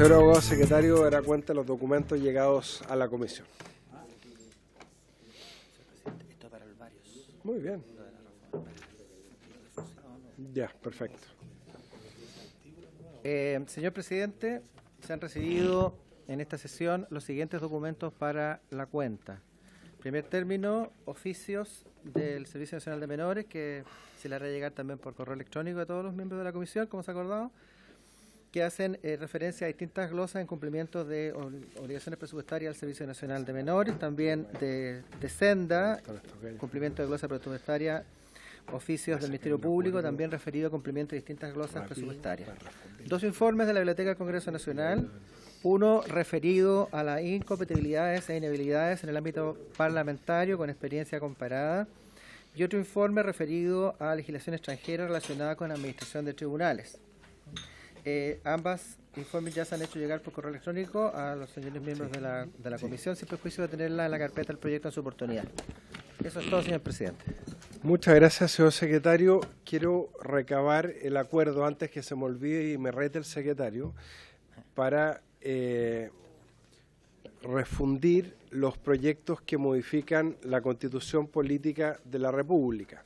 Señor abogado secretario, dará cuenta de los documentos llegados a la comisión. Esto para el varios. Muy bien. Ya, perfecto. Señor presidente, se han recibido en esta sesión los siguientes documentos para la cuenta. Primer término, oficios del Servicio Nacional de Menores, que se le hará llegar también por correo electrónico a todos los miembros de la comisión, como se ha acordado, que hacen referencia a distintas glosas en cumplimiento de obligaciones presupuestarias del Servicio Nacional de Menores, también de Senda, cumplimiento de glosa presupuestaria, oficios del Ministerio Público, también referido a cumplimiento de distintas glosas presupuestarias. Dos informes de la Biblioteca del Congreso Nacional, uno referido a las incompatibilidades e inhabilidades en el ámbito parlamentario con experiencia comparada, y otro informe referido a legislación extranjera relacionada con la administración de tribunales. Ambas informes ya se han hecho llegar por correo electrónico a los señores miembros de la comisión, sin perjuicio de tenerla en la carpeta del proyecto en su oportunidad. Eso es todo, señor presidente. Muchas gracias, señor secretario. Quiero recabar el acuerdo antes que se me olvide y me rete el secretario para refundir los proyectos que modifican la Constitución Política de la República.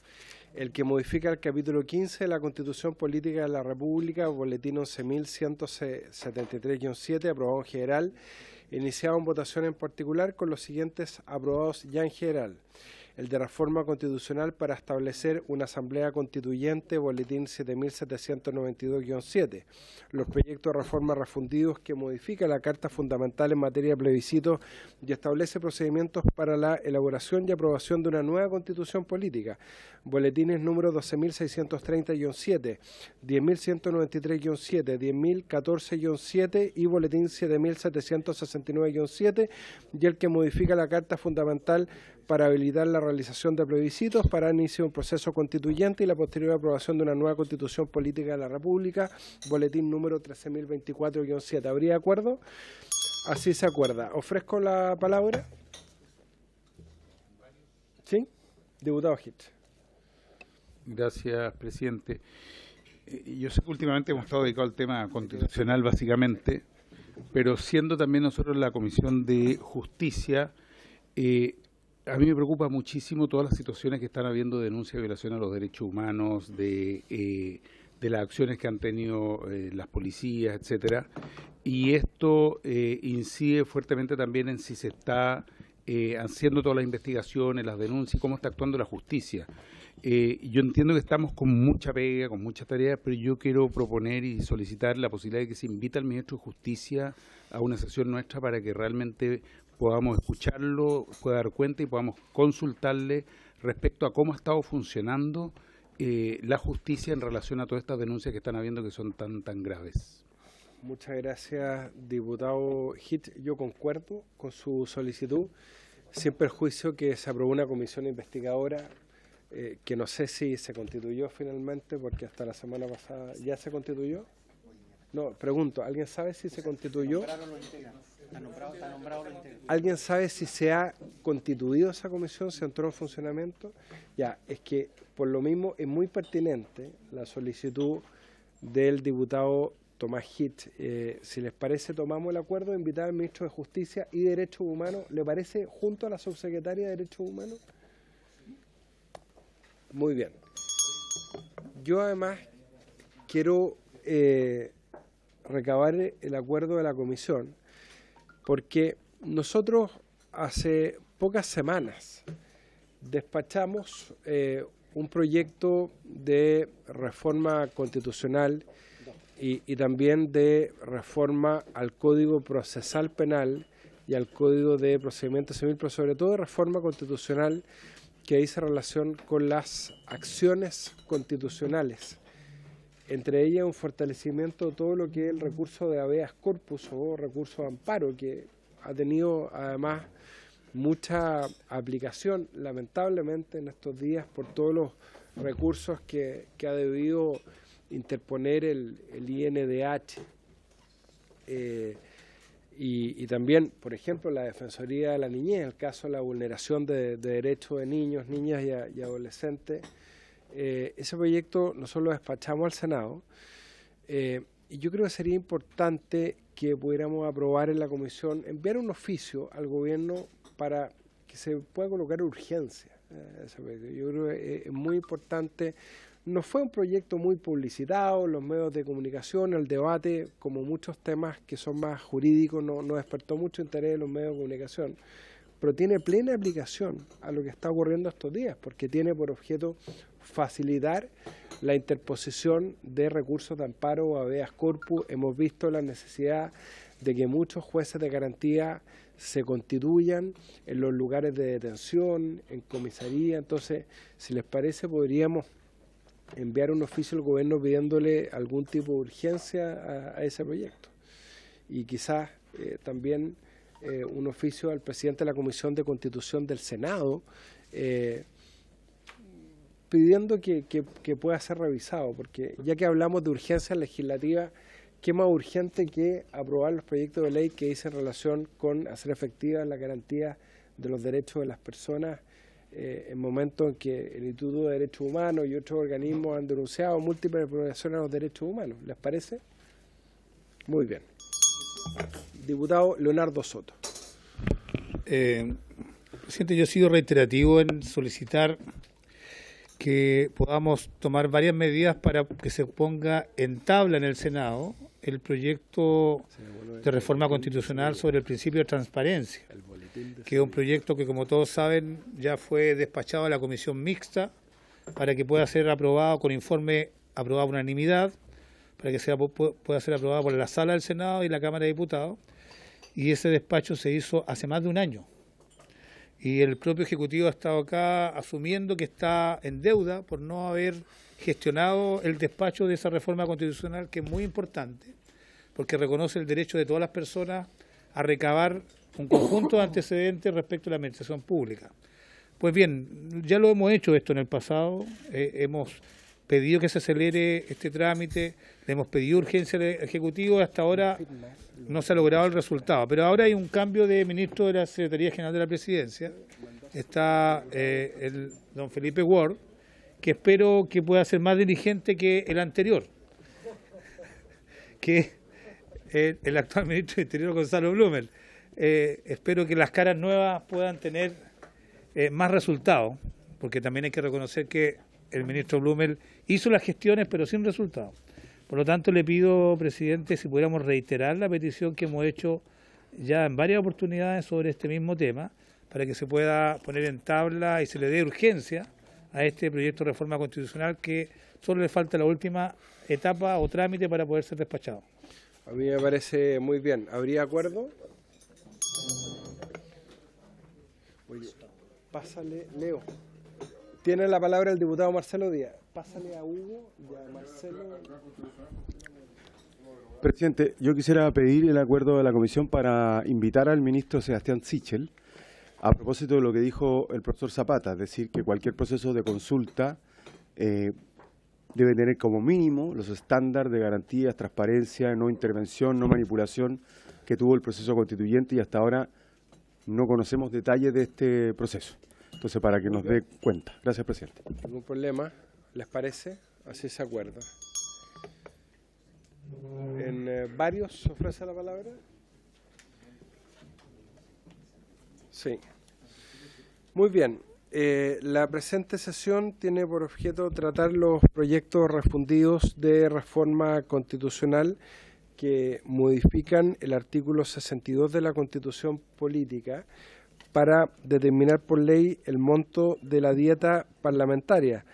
El que modifica el capítulo 15 de la Constitución Política de la República, boletín 11.173-7, aprobado en general, iniciado en votación en particular con los siguientes aprobados ya en general. El de reforma constitucional para establecer una asamblea constituyente, boletín 7.792-7. Los proyectos de reforma refundidos que modifica la Carta Fundamental en materia de plebiscito y establece procedimientos para la elaboración y aprobación de una nueva constitución política. Boletines número 12.630-7, 10.193-7, 10.014-7 y boletín 7.769-7, y el que modifica la Carta Fundamental para habilitar la realización de plebiscitos para inicio de un proceso constituyente y la posterior aprobación de una nueva constitución política de la República, boletín número 13.024-7. ¿Habría acuerdo? Así se acuerda. Ofrezco la palabra. ¿Sí? Diputado Hitch. Gracias, presidente. Yo sé que últimamente hemos estado dedicados al tema constitucional básicamente, pero siendo también nosotros la Comisión de Justicia, a mí me preocupa muchísimo todas las situaciones que están habiendo denuncias de violación a los derechos humanos, de las acciones que han tenido las policías, etcétera. Y esto incide fuertemente también en si se está haciendo todas las investigaciones, las denuncias, y cómo está actuando la justicia. Yo entiendo que estamos con mucha pega, con muchas tareas, pero yo quiero proponer y solicitar la posibilidad de que se invite al ministro de Justicia a una sesión nuestra para que realmente podamos escucharlo, pueda dar cuenta y podamos consultarle respecto a cómo ha estado funcionando la justicia en relación a todas estas denuncias que están habiendo que son tan graves. Muchas gracias, diputado Hitch. Yo concuerdo con su solicitud, sin perjuicio que se aprobó una comisión investigadora que no sé si se constituyó finalmente, porque hasta la semana pasada ya se constituyó. No, pregunto, ¿alguien sabe si se constituyó? ¿Alguien sabe si se ha constituido esa comisión, se entró en funcionamiento? Ya, es que por lo mismo es muy pertinente la solicitud del diputado Tomás Hitch. Si les parece, tomamos el acuerdo de invitar al ministro de Justicia y Derechos Humanos, ¿le parece, junto a la subsecretaria de Derechos Humanos? Muy bien. Yo además quiero recabar el acuerdo de la comisión, porque nosotros hace pocas semanas despachamos un proyecto de reforma constitucional y también de reforma al Código Procesal Penal y al Código de Procedimiento Civil, pero sobre todo de reforma constitucional que dice relación con las acciones constitucionales. Entre ellas un fortalecimiento de todo lo que es el recurso de habeas corpus o recurso de amparo, que ha tenido además mucha aplicación, lamentablemente, en estos días por todos los recursos que ha debido interponer el INDH. Y también, por ejemplo, la Defensoría de la Niñez, en el caso de la vulneración de derechos de niños, niñas y adolescentes. Ese proyecto nosotros lo despachamos al Senado y yo creo que sería importante que pudiéramos aprobar en la comisión, enviar un oficio al gobierno para que se pueda colocar urgencia. Yo creo que es muy importante. No fue un proyecto muy publicitado, los medios de comunicación, el debate, como muchos temas que son más jurídicos, no despertó mucho interés en los medios de comunicación, pero tiene plena aplicación a lo que está ocurriendo estos días, porque tiene por objeto facilitar la interposición de recursos de amparo o habeas corpus. Hemos visto la necesidad de que muchos jueces de garantía se constituyan en los lugares de detención, en comisaría. Entonces, si les parece, podríamos enviar un oficio al gobierno pidiéndole algún tipo de urgencia a ese proyecto. Y quizás también un oficio al presidente de la Comisión de Constitución del Senado, pidiendo que pueda ser revisado, porque ya que hablamos de urgencia legislativa, ¿qué más urgente que aprobar los proyectos de ley que dicen relación con hacer efectivas la garantía de los derechos de las personas en momentos en que el Instituto de Derechos Humanos y otros organismos han denunciado múltiples violaciones a los derechos humanos? ¿Les parece? Muy bien. Diputado Leonardo Soto. Presidente, yo he sido reiterativo en solicitar que podamos tomar varias medidas para que se ponga en tabla en el Senado el proyecto de reforma constitucional sobre el principio de transparencia, que es un proyecto que, como todos saben, ya fue despachado a la comisión mixta para que pueda ser aprobado con informe aprobado por unanimidad, para que pueda ser aprobado por la Sala del Senado y la Cámara de Diputados, y ese despacho se hizo hace más de un año. Y el propio Ejecutivo ha estado acá asumiendo que está en deuda por no haber gestionado el despacho de esa reforma constitucional, que es muy importante, porque reconoce el derecho de todas las personas a recabar un conjunto de antecedentes respecto a la administración pública. Pues bien, ya lo hemos hecho esto en el pasado, hemos pedido que se acelere este trámite, le hemos pedido urgencia al Ejecutivo y hasta ahora no se ha logrado el resultado. Pero ahora hay un cambio de ministro de la Secretaría General de la Presidencia, está el don Felipe Ward, que espero que pueda ser más diligente que el anterior, que el actual ministro de Interior, Gonzalo Blumel. Espero que las caras nuevas puedan tener más resultados, porque también hay que reconocer que el ministro Blumel hizo las gestiones pero sin resultados. Por lo tanto, le pido, presidente, si pudiéramos reiterar la petición que hemos hecho ya en varias oportunidades sobre este mismo tema, para que se pueda poner en tabla y se le dé urgencia a este proyecto de reforma constitucional, que solo le falta la última etapa o trámite para poder ser despachado. A mí me parece muy bien. ¿Habría acuerdo? Oye, pásale, Leo. Tiene la palabra el diputado Marcelo Díaz. Pásale a Hugo y a Marcelo. Presidente, yo quisiera pedir el acuerdo de la comisión para invitar al ministro Sebastián Sichel a propósito de lo que dijo el profesor Zapata, es decir, que cualquier proceso de consulta debe tener como mínimo los estándares de garantías, transparencia, no intervención, no manipulación que tuvo el proceso constituyente, y hasta ahora no conocemos detalles de este proceso. Entonces, para que nos dé cuenta. Gracias, presidente. ¿Ningún problema? ¿Les parece? Así se acuerda. ¿En varios se ofrece la palabra? Sí. Muy bien. La presente sesión tiene por objeto tratar los proyectos refundidos de reforma constitucional que modifican el artículo 62 de la Constitución Política para determinar por ley el monto de la dieta parlamentaria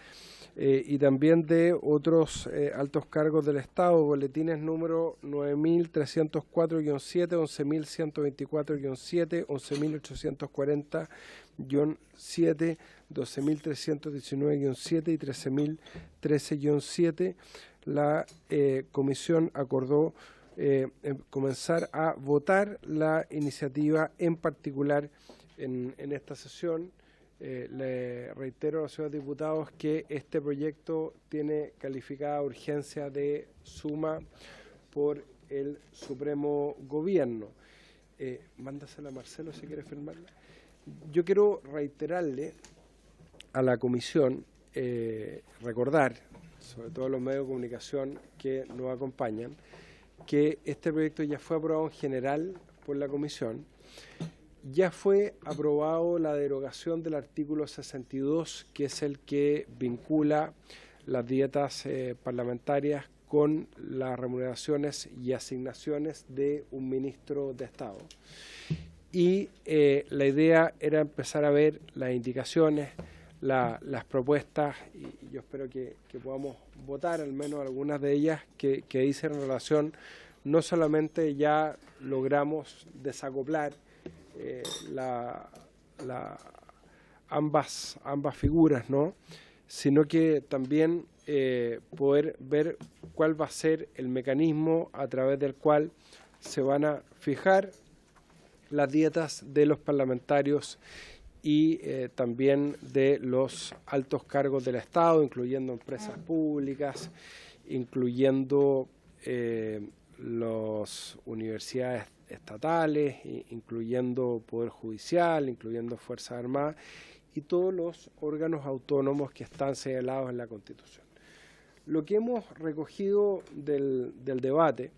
y también de otros altos cargos del Estado, boletines número 9.304-7, 11.124-7, 11.840-7, 12.319-7 y 13.013-7. La comisión acordó comenzar a votar la iniciativa en particular en esta sesión. Le reitero a los señores diputados que este proyecto tiene calificada urgencia de suma por el Supremo Gobierno. Mándasela a Marcelo si quiere firmarla. Yo quiero reiterarle a la comisión, recordar sobre todo los medios de comunicación que nos acompañan, que este proyecto ya fue aprobado en general por la Comisión. Ya fue aprobado la derogación del artículo 62, que es el que vincula las dietas parlamentarias con las remuneraciones y asignaciones de un ministro de Estado. Y la idea era empezar a ver las indicaciones, las propuestas, y yo espero que podamos votar al menos algunas de ellas que dicen en relación, no solamente ya logramos desacoplar ambas figuras, ¿no?, sino que también poder ver cuál va a ser el mecanismo a través del cual se van a fijar las dietas de los parlamentarios y también de los altos cargos del Estado, incluyendo empresas públicas, incluyendo las universidades estatales, incluyendo Poder Judicial, incluyendo Fuerzas Armadas y todos los órganos autónomos que están señalados en la Constitución. Lo que hemos recogido del debate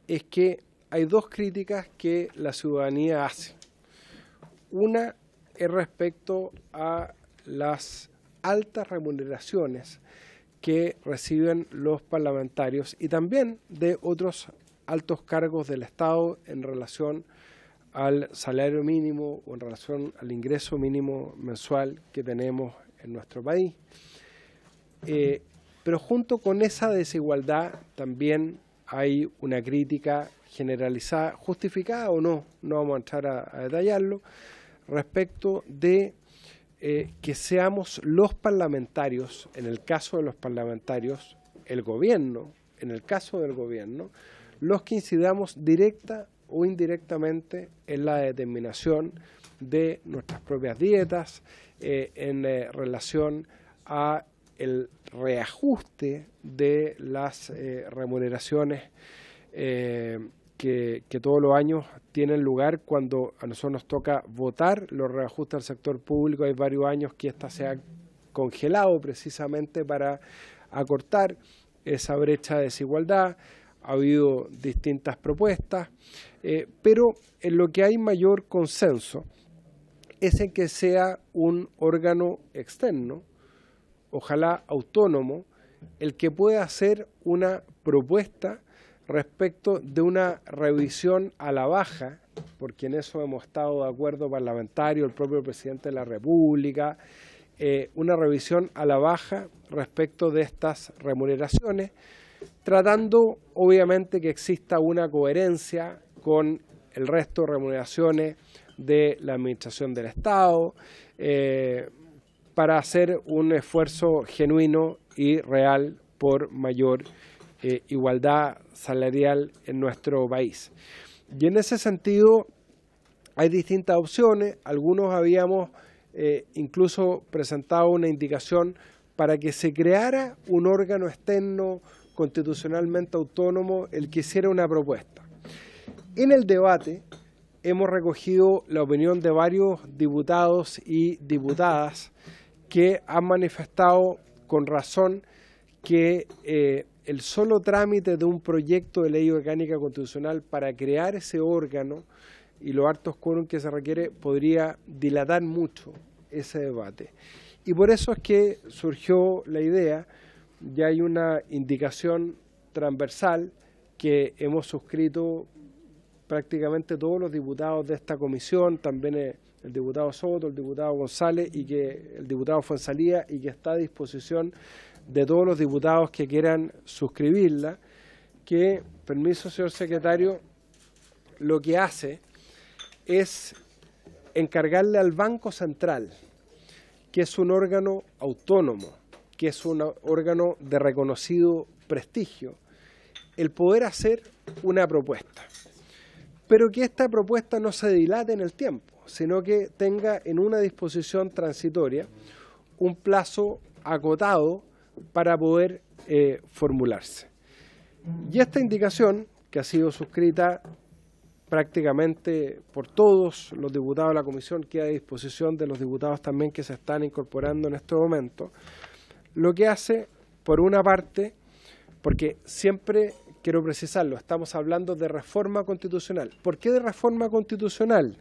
es que hay dos críticas que la ciudadanía hace. Una es respecto a las altas remuneraciones que reciben los parlamentarios y también de otros altos cargos del Estado en relación al salario mínimo o en relación al ingreso mínimo mensual que tenemos en nuestro país. Pero junto con esa desigualdad también hay una crítica generalizada, justificada o no, no vamos a entrar a detallarlo, respecto de que seamos los parlamentarios, en el caso de los parlamentarios, el gobierno, en el caso del gobierno, los que incidamos directa o indirectamente en la determinación de nuestras propias dietas, en relación a el reajuste de las remuneraciones que todos los años tienen lugar cuando a nosotros nos toca votar los reajustes al sector público. Hay varios años que esta se ha congelado precisamente para acortar esa brecha de desigualdad. Ha habido distintas propuestas, pero en lo que hay mayor consenso es en que sea un órgano externo, ojalá autónomo, el que pueda hacer una propuesta respecto de una revisión a la baja, porque en eso hemos estado de acuerdo parlamentario, el propio presidente de la República, una revisión a la baja respecto de estas remuneraciones, tratando obviamente que exista una coherencia con el resto de remuneraciones de la Administración del Estado, para hacer un esfuerzo genuino y real por mayor igualdad salarial en nuestro país. Y en ese sentido hay distintas opciones. Algunos habíamos incluso presentado una indicación para que se creara un órgano externo constitucionalmente autónomo el que hiciera una propuesta. En el debate hemos recogido la opinión de varios diputados y diputadas que han manifestado con razón que el solo trámite de un proyecto de ley orgánica constitucional para crear ese órgano y los hartos quórum que se requiere podría dilatar mucho ese debate. Y por eso es que surgió la idea, ya hay una indicación transversal que hemos suscrito prácticamente todos los diputados de esta comisión, también el diputado Soto, el diputado González y que el diputado Fuenzalía, y que está a disposición de todos los diputados que quieran suscribirla, que, permiso señor secretario, lo que hace es encargarle al Banco Central, que es un órgano autónomo, que es un órgano de reconocido prestigio, el poder hacer una propuesta, pero que esta propuesta no se dilate en el tiempo, sino que tenga en una disposición transitoria un plazo acotado para poder formularse. Y esta indicación, que ha sido suscrita prácticamente por todos los diputados de la comisión, queda a disposición de los diputados también que se están incorporando en este momento, lo que hace por una parte, porque siempre quiero precisarlo, estamos hablando de reforma constitucional. ¿Por qué de reforma constitucional?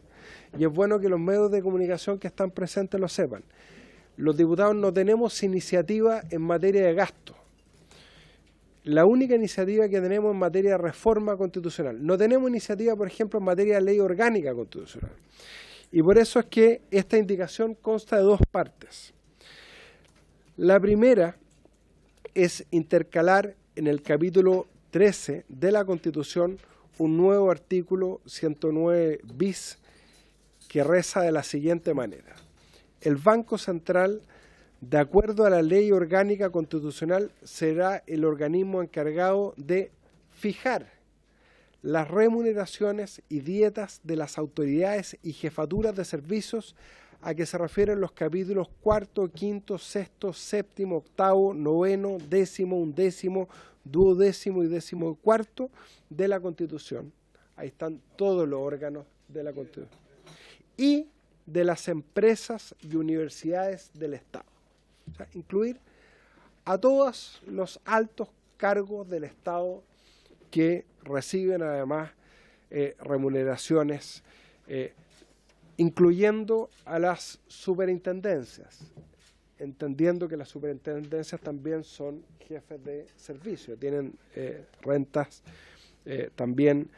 Y es bueno que los medios de comunicación que están presentes lo sepan. Los diputados no tenemos iniciativa en materia de gasto. La única iniciativa que tenemos en materia de reforma constitucional. No tenemos iniciativa, por ejemplo, en materia de ley orgánica constitucional. Y por eso es que esta indicación consta de dos partes. La primera es intercalar en el capítulo 13 de la Constitución un nuevo artículo 109 bis que reza de la siguiente manera. El Banco Central, de acuerdo a la Ley Orgánica Constitucional, será el organismo encargado de fijar las remuneraciones y dietas de las autoridades y jefaturas de servicios a que se refieren los capítulos 4, 5, 6, 7, 8, 9, 10, 11, 12 y 14 de la Constitución. Ahí están todos los órganos de la Constitución. Y de las empresas y universidades del Estado. O sea, incluir a todos los altos cargos del Estado que reciben además remuneraciones, incluyendo a las superintendencias, entendiendo que las superintendencias también son jefes de servicio, tienen rentas también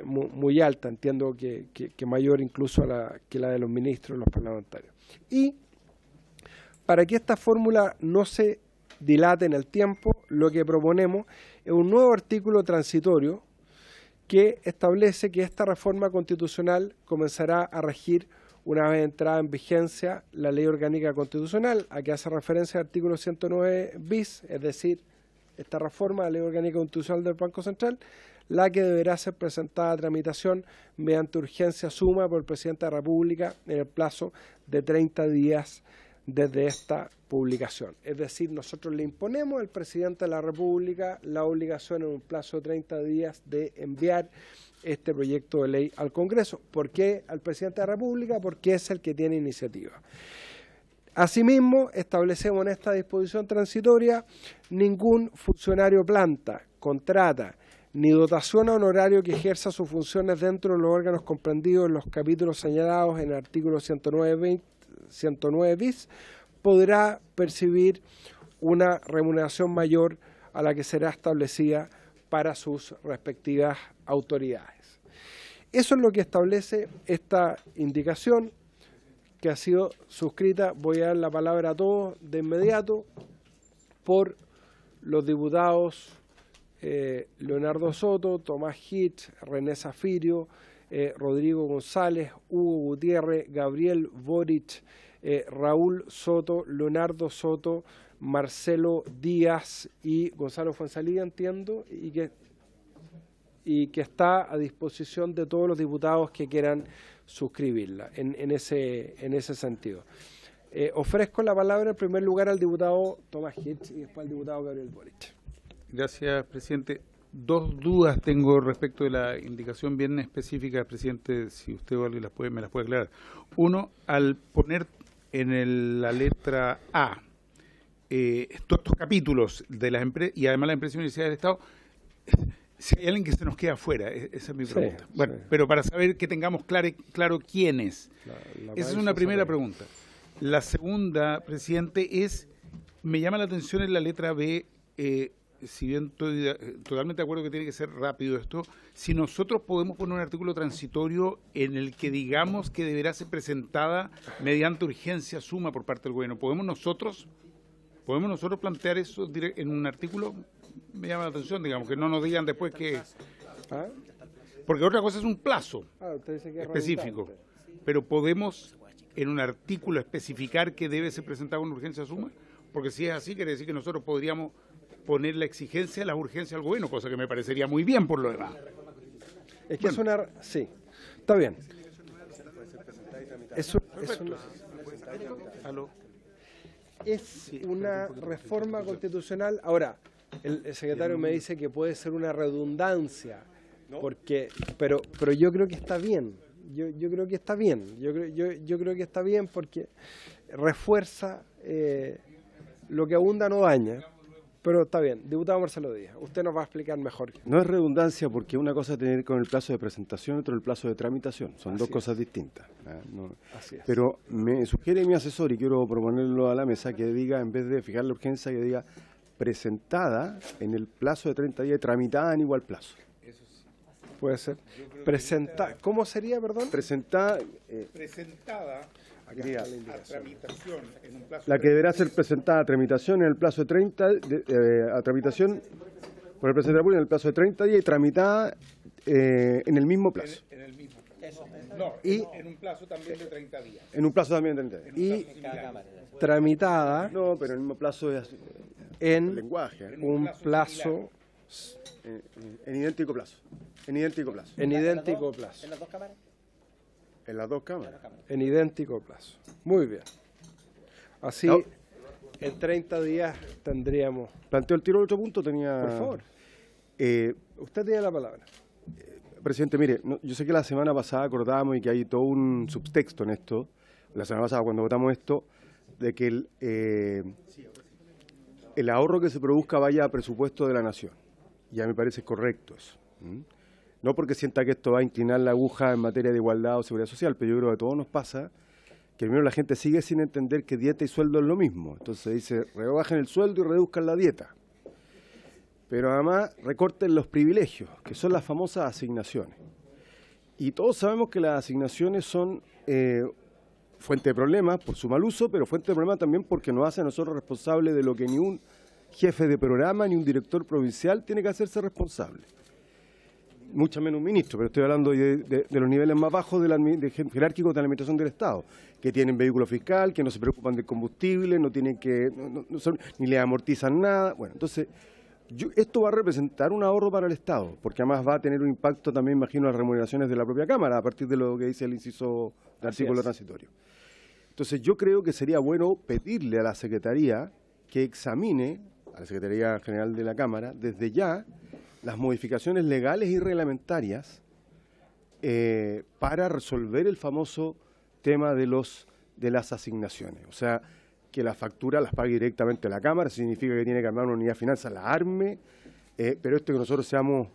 muy alta, entiendo que mayor incluso que la de los ministros y los parlamentarios. Y para que esta fórmula no se dilate en el tiempo, lo que proponemos es un nuevo artículo transitorio que establece que esta reforma constitucional comenzará a regir una vez entrada en vigencia la Ley Orgánica Constitucional, a que hace referencia al artículo 109 bis, es decir, esta reforma de la Ley Orgánica Constitucional del Banco Central, la que deberá ser presentada a tramitación mediante urgencia suma por el Presidente de la República en el plazo de 30 días desde esta publicación. Es decir, nosotros le imponemos al Presidente de la República la obligación en un plazo de 30 días de enviar este proyecto de ley al Congreso. ¿Por qué al Presidente de la República? Porque es el que tiene iniciativa. Asimismo, establecemos en esta disposición transitoria ningún funcionario planta, contrata, ni dotación a honorario que ejerza sus funciones dentro de los órganos comprendidos en los capítulos señalados en el artículo 109 bis, podrá percibir una remuneración mayor a la que será establecida para sus respectivas autoridades. Eso es lo que establece esta indicación que ha sido suscrita. Voy a dar la palabra a todos de inmediato por los diputados Leonardo Soto, Tomás Hitch, René Zafirio, Rodrigo González, Hugo Gutiérrez, Gabriel Boric, Raúl Soto, Leonardo Soto, Marcelo Díaz y Gonzalo Fuenzalía, entiendo, y que está a disposición de todos los diputados que quieran suscribirla en ese sentido. Ofrezco la palabra en primer lugar al diputado Tomás Hitch y después al diputado Gabriel Boric. Gracias, presidente. Dos dudas tengo respecto de la indicación bien específica, presidente, si usted o alguien me las puede aclarar. Uno, al poner en la letra A todos estos capítulos de las empresas y además las empresas y universidades del Estado, si hay alguien que se nos queda afuera, esa es mi pregunta. Bueno, pero para saber que tengamos claro quién es. Esa es una primera pregunta. La segunda, presidente, me llama la atención en la letra B, si bien estoy totalmente de acuerdo que tiene que ser rápido esto, si nosotros podemos poner un artículo transitorio en el que digamos que deberá ser presentada mediante urgencia suma por parte del gobierno, ¿podemos nosotros plantear eso en un artículo? Me llama la atención, digamos, que no nos digan después que... Porque otra cosa es un plazo específico, pero ¿podemos en un artículo especificar que debe ser presentado con urgencia suma? Porque si es así, quiere decir que nosotros podríamos poner la exigencia, las urgencias al gobierno, cosa que me parecería muy bien por lo demás. Es que sí, está bien. Es una reforma constitucional. Ahora, el secretario me dice que puede ser una redundancia, pero yo creo que está bien. Yo creo que está bien. Yo creo que está bien porque refuerza lo que abunda no daña. Pero está bien, diputado Marcelo Díaz, usted nos va a explicar mejor. No es redundancia porque una cosa tiene que ver con el plazo de presentación y otra el plazo de tramitación. Son dos cosas distintas. No. Así es. Pero me sugiere mi asesor, y quiero proponerlo a la mesa, que diga, en vez de fijar la urgencia, que diga presentada en el plazo de 30 días y tramitada en igual plazo. Puede ser. ¿Cómo sería, perdón? Presentada, Presentada diría, a tramitación en un plazo la que deberá ser presentada a tramitación en el plazo de 30, a tramitación por el presidente de la República en el plazo de 30 días y tramitada en el mismo plazo. en el mismo plazo. No, Y- en un plazo también de 30 días. En un plazo también de 30 días. Y tramitada No, pero en el mismo plazo de en lenguaje. un plazo, En idéntico plazo. En idéntico plazo. en idéntico plazo. ¿En las dos cámaras? En las dos cámaras. En idéntico plazo. Muy bien. Así, No. en 30 días tendríamos... Planteo el tiro del otro punto, tenía... Por favor, Eh, usted tiene la palabra. Presidente, mire, yo sé que la semana pasada acordábamos y que hay todo un subtexto en esto, la semana pasada cuando votamos esto, de que el ahorro que se produzca vaya a presupuesto de la nación. Ya me parece correcto eso. No porque sienta que esto va a inclinar la aguja en materia de igualdad o seguridad social, pero yo creo que a todos nos pasa que primero la gente sigue sin entender que dieta y sueldo es lo mismo. Entonces dice, rebajen el sueldo y reduzcan la dieta. Pero además recorten los privilegios, que son las famosas asignaciones. Y todos sabemos que las asignaciones son fuente de problemas por su mal uso, pero fuente de problemas también porque nos hace a nosotros responsables de lo que ni un jefe de programa ni un director provincial tiene que hacerse responsable. Mucho menos un ministro, pero estoy hablando de los niveles más bajos jerárquicos de la administración del Estado, que tienen vehículo fiscal, que no se preocupan del combustible, no tienen que, ni le amortizan nada. Bueno, entonces, esto va a representar un ahorro para el Estado, porque además va a tener un impacto también, imagino, en las remuneraciones de la propia Cámara, a partir de lo que dice el inciso del artículo transitorio. Entonces, yo creo que sería bueno pedirle a la Secretaría que examine, a la Secretaría General de la Cámara, desde ya, las modificaciones legales y reglamentarias para resolver el famoso tema de las asignaciones. O sea, que la factura las pague directamente la Cámara, significa que tiene que armar una unidad de finanzas, la arme, pero esto que nosotros seamos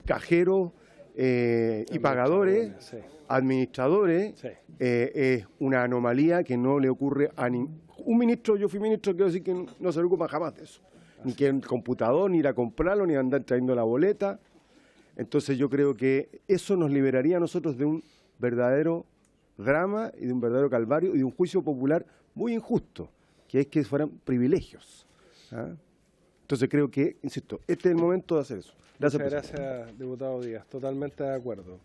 cajeros y pagadores, Sí. administradores, Sí. es una anomalía que no le ocurre a ningún ministro. Yo fui ministro, quiero decir que no se preocupa jamás de eso. Ni que el computador, ni ir a comprarlo, ni andar trayendo la boleta. Entonces yo creo que eso nos liberaría a nosotros de un verdadero drama y de un verdadero calvario y de un juicio popular muy injusto, que es que fueran privilegios. ¿Ah? Entonces creo que, insisto, este es el momento de hacer eso. Gracias, Muchas presidente. gracias, diputado Díaz. Totalmente de acuerdo.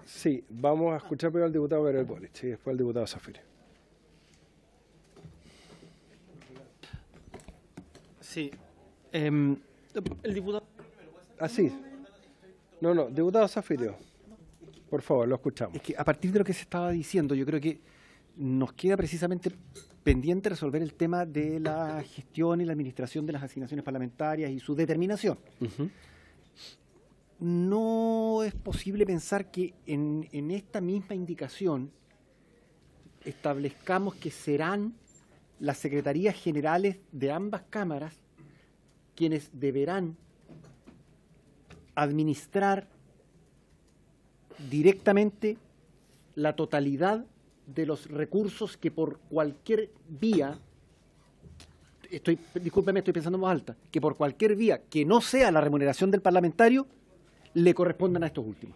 Sí, vamos a escuchar primero al diputado Gabriel Boric y después al diputado Zafir. Sí. El diputado... Así. No, diputado Zafirio. Por favor, lo escuchamos. Es que a partir de lo que se estaba diciendo, yo creo que nos queda precisamente pendiente resolver el tema de la gestión y la administración de las asignaciones parlamentarias y su determinación. No es posible pensar que en esta misma indicación establezcamos que serán las secretarías generales de ambas cámaras quienes deberán administrar directamente la totalidad de los recursos que por cualquier vía, discúlpeme, estoy pensando en voz alta, que por cualquier vía que no sea la remuneración del parlamentario, le correspondan a estos últimos.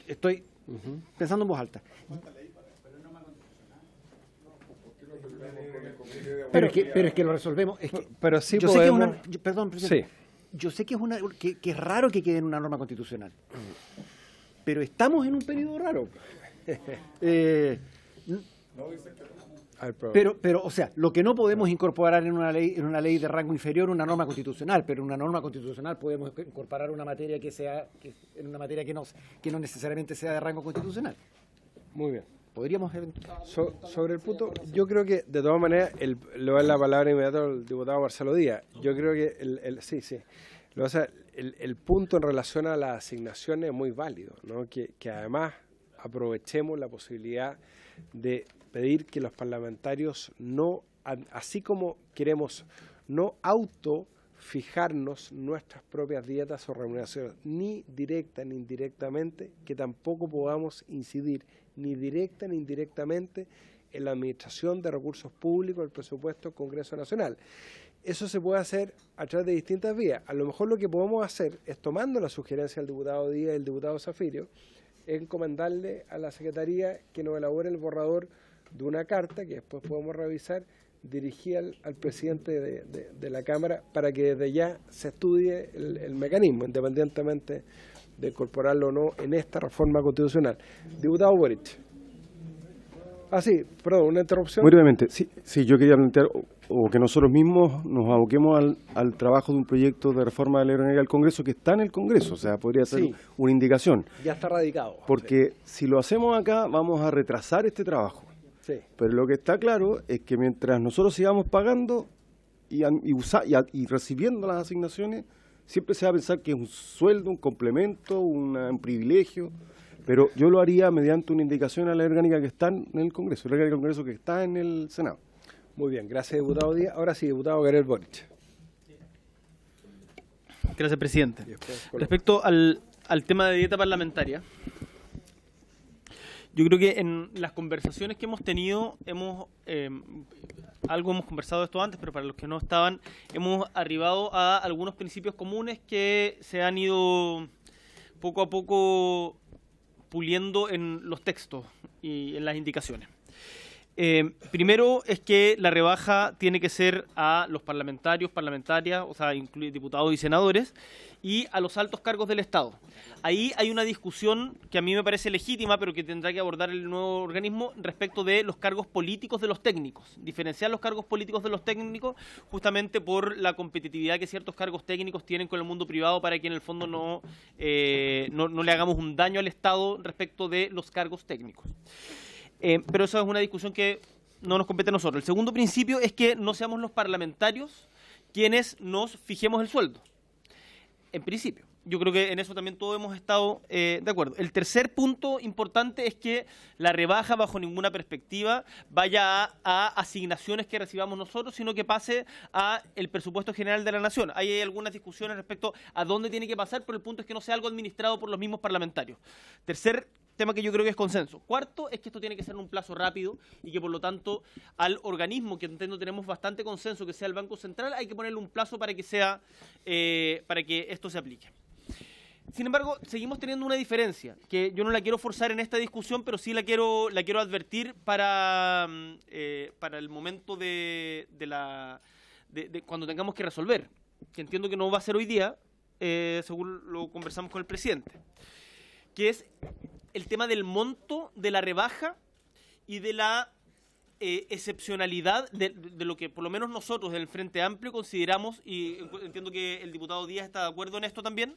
Estoy pensando en voz alta. Pero es que lo resolvemos. Pero sí yo sé que es podemos... perdón, presidente. Sí. Yo sé que es raro que quede en una norma constitucional. Pero estamos en un periodo raro. Pero, o sea, lo que no podemos incorporar en una ley de rango inferior, una norma constitucional, pero en una norma constitucional podemos incorporar una materia en una materia que no necesariamente sea de rango constitucional. Muy bien. Podríamos Sobre el punto, yo creo que de todas maneras, le doy la palabra inmediata al diputado Marcelo Díaz. Yo creo que el punto en relación a las asignaciones es muy válido, ¿no? Que además aprovechemos la posibilidad de pedir que los parlamentarios no, así como queremos no autofijarnos nuestras propias dietas o remuneraciones, ni directa ni indirectamente, que tampoco podamos incidir ni directa ni indirectamente en la administración de recursos públicos, el presupuesto del Congreso Nacional. Eso se puede hacer a través de distintas vías. A lo mejor lo que podemos hacer es, tomando la sugerencia del diputado Díaz y del diputado Zafirio, encomendarle a la Secretaría que nos elabore el borrador de una carta que después podemos revisar, dirigida al presidente de la Cámara, para que desde ya se estudie el mecanismo, independientemente de incorporarlo o no en esta reforma constitucional. Diputado Boric. Sí, perdón, una interrupción. Muy brevemente, sí, yo quería plantear o que nosotros mismos nos aboquemos al trabajo de un proyecto de reforma de la ley orgánica del Congreso que está en el Congreso, o sea, podría ser una indicación. Ya está radicado. Porque si lo hacemos acá, vamos a retrasar este trabajo. Sí. Pero lo que está claro es que mientras nosotros sigamos pagando y recibiendo las asignaciones, siempre se va a pensar que es un sueldo, un complemento, un privilegio. Pero yo lo haría mediante una indicación a la ley orgánica que está en el Congreso, la ley orgánica del Congreso que está en el Senado. Muy bien, gracias, diputado Díaz. Ahora sí, diputado Gabriel Boric. Gracias, presidente. Respecto al tema de dieta parlamentaria, yo creo que en las conversaciones que hemos tenido, algo hemos conversado de esto antes, pero para los que no estaban, hemos arribado a algunos principios comunes que se han ido poco a poco puliendo en los textos y en las indicaciones. Primero es que la rebaja tiene que ser a los parlamentarios, parlamentarias, o sea, incluye diputados y senadores, y a los altos cargos del Estado. Ahí hay una discusión que a mí me parece legítima, pero que tendrá que abordar el nuevo organismo respecto de los cargos políticos de los técnicos. Diferenciar los cargos políticos de los técnicos justamente por la competitividad que ciertos cargos técnicos tienen con el mundo privado, para que en el fondo no le hagamos un daño al Estado respecto de los cargos técnicos. Pero eso es una discusión que no nos compete a nosotros. El segundo principio es que no seamos los parlamentarios quienes nos fijemos el sueldo. En principio. Yo creo que en eso también todos hemos estado de acuerdo. El tercer punto importante es que la rebaja bajo ninguna perspectiva vaya a asignaciones que recibamos nosotros, sino que pase a el presupuesto general de la Nación. Hay algunas discusiones respecto a dónde tiene que pasar, pero el punto es que no sea algo administrado por los mismos parlamentarios. Tercer tema que yo creo que es consenso. Cuarto es que esto tiene que ser en un plazo rápido y que por lo tanto al organismo, que entiendo tenemos bastante consenso, que sea el Banco Central, hay que ponerle un plazo para que sea para que esto se aplique. Sin embargo, seguimos teniendo una diferencia, que yo no la quiero forzar en esta discusión, pero sí la quiero advertir para el momento de cuando tengamos que resolver, que entiendo que no va a ser hoy día, según lo conversamos con el presidente, que es el tema del monto de la rebaja y de la excepcionalidad de lo que por lo menos nosotros del Frente Amplio consideramos, y entiendo que el diputado Díaz está de acuerdo en esto también,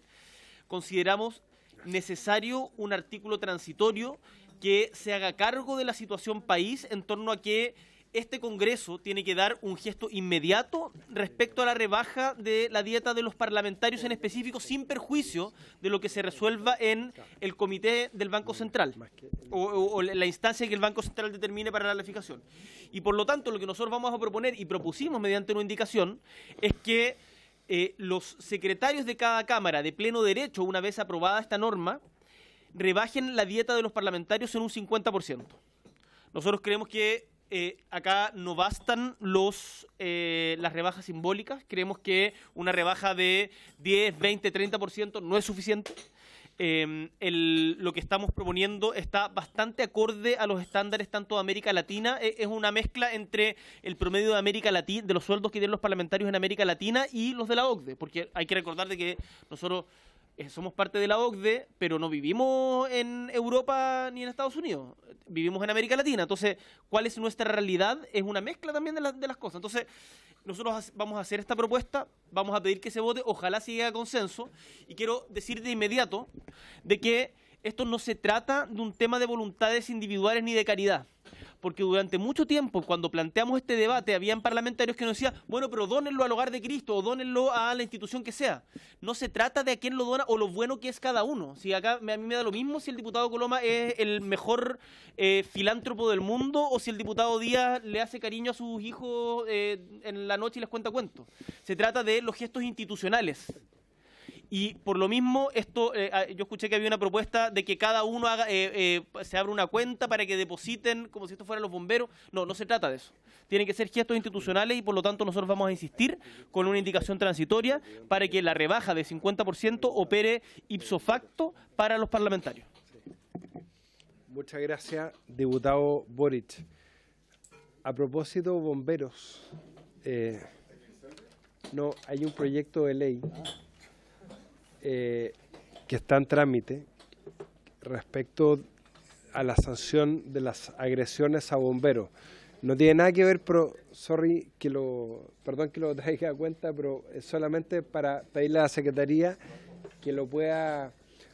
consideramos necesario un artículo transitorio que se haga cargo de la situación país en torno a que este Congreso tiene que dar un gesto inmediato respecto a la rebaja de la dieta de los parlamentarios en específico, sin perjuicio de lo que se resuelva en el comité del Banco Central o la instancia que el Banco Central determine para la fijación. Y por lo tanto, lo que nosotros vamos a proponer y propusimos mediante una indicación es que los secretarios de cada Cámara de pleno derecho, una vez aprobada esta norma, rebajen la dieta de los parlamentarios en un 50%. Nosotros creemos que acá no bastan las rebajas simbólicas. Creemos que una rebaja de 10, 20, 30% no es suficiente. Lo que estamos proponiendo está bastante acorde a los estándares tanto de América Latina. Es una mezcla entre el promedio de América Latina, de los sueldos que tienen los parlamentarios en América Latina y los de la OCDE, porque hay que recordar de que nosotros somos parte de la OCDE, pero no vivimos en Europa ni en Estados Unidos, vivimos en América Latina. Entonces, ¿cuál es nuestra realidad? Es una mezcla también de las cosas. Entonces, nosotros vamos a hacer esta propuesta, vamos a pedir que se vote, ojalá se llegue a consenso, y quiero decir de inmediato de que esto no se trata de un tema de voluntades individuales ni de caridad, porque durante mucho tiempo, cuando planteamos este debate, habían parlamentarios que nos decían, bueno, pero dónenlo al Hogar de Cristo o dónenlo a la institución que sea. No se trata de a quién lo dona o lo bueno que es cada uno. Si acá a mí me da lo mismo si el diputado Coloma es el mejor filántropo del mundo o si el diputado Díaz le hace cariño a sus hijos en la noche y les cuenta cuentos. Se trata de los gestos institucionales. Y por lo mismo, esto yo escuché que había una propuesta de que cada uno se abra una cuenta para que depositen como si esto fueran los bomberos. No, no se trata de eso. Tienen que ser gestos institucionales y por lo tanto nosotros vamos a insistir con una indicación transitoria para que la rebaja de 50% opere ipso facto para los parlamentarios. Muchas gracias, diputado Boric. A propósito, bomberos, no, hay un proyecto de ley que está en trámite respecto a la sanción de las agresiones a bomberos. No tiene nada que ver, pero perdón que lo traiga a cuenta, pero es solamente para pedirle a la Secretaría que lo pueda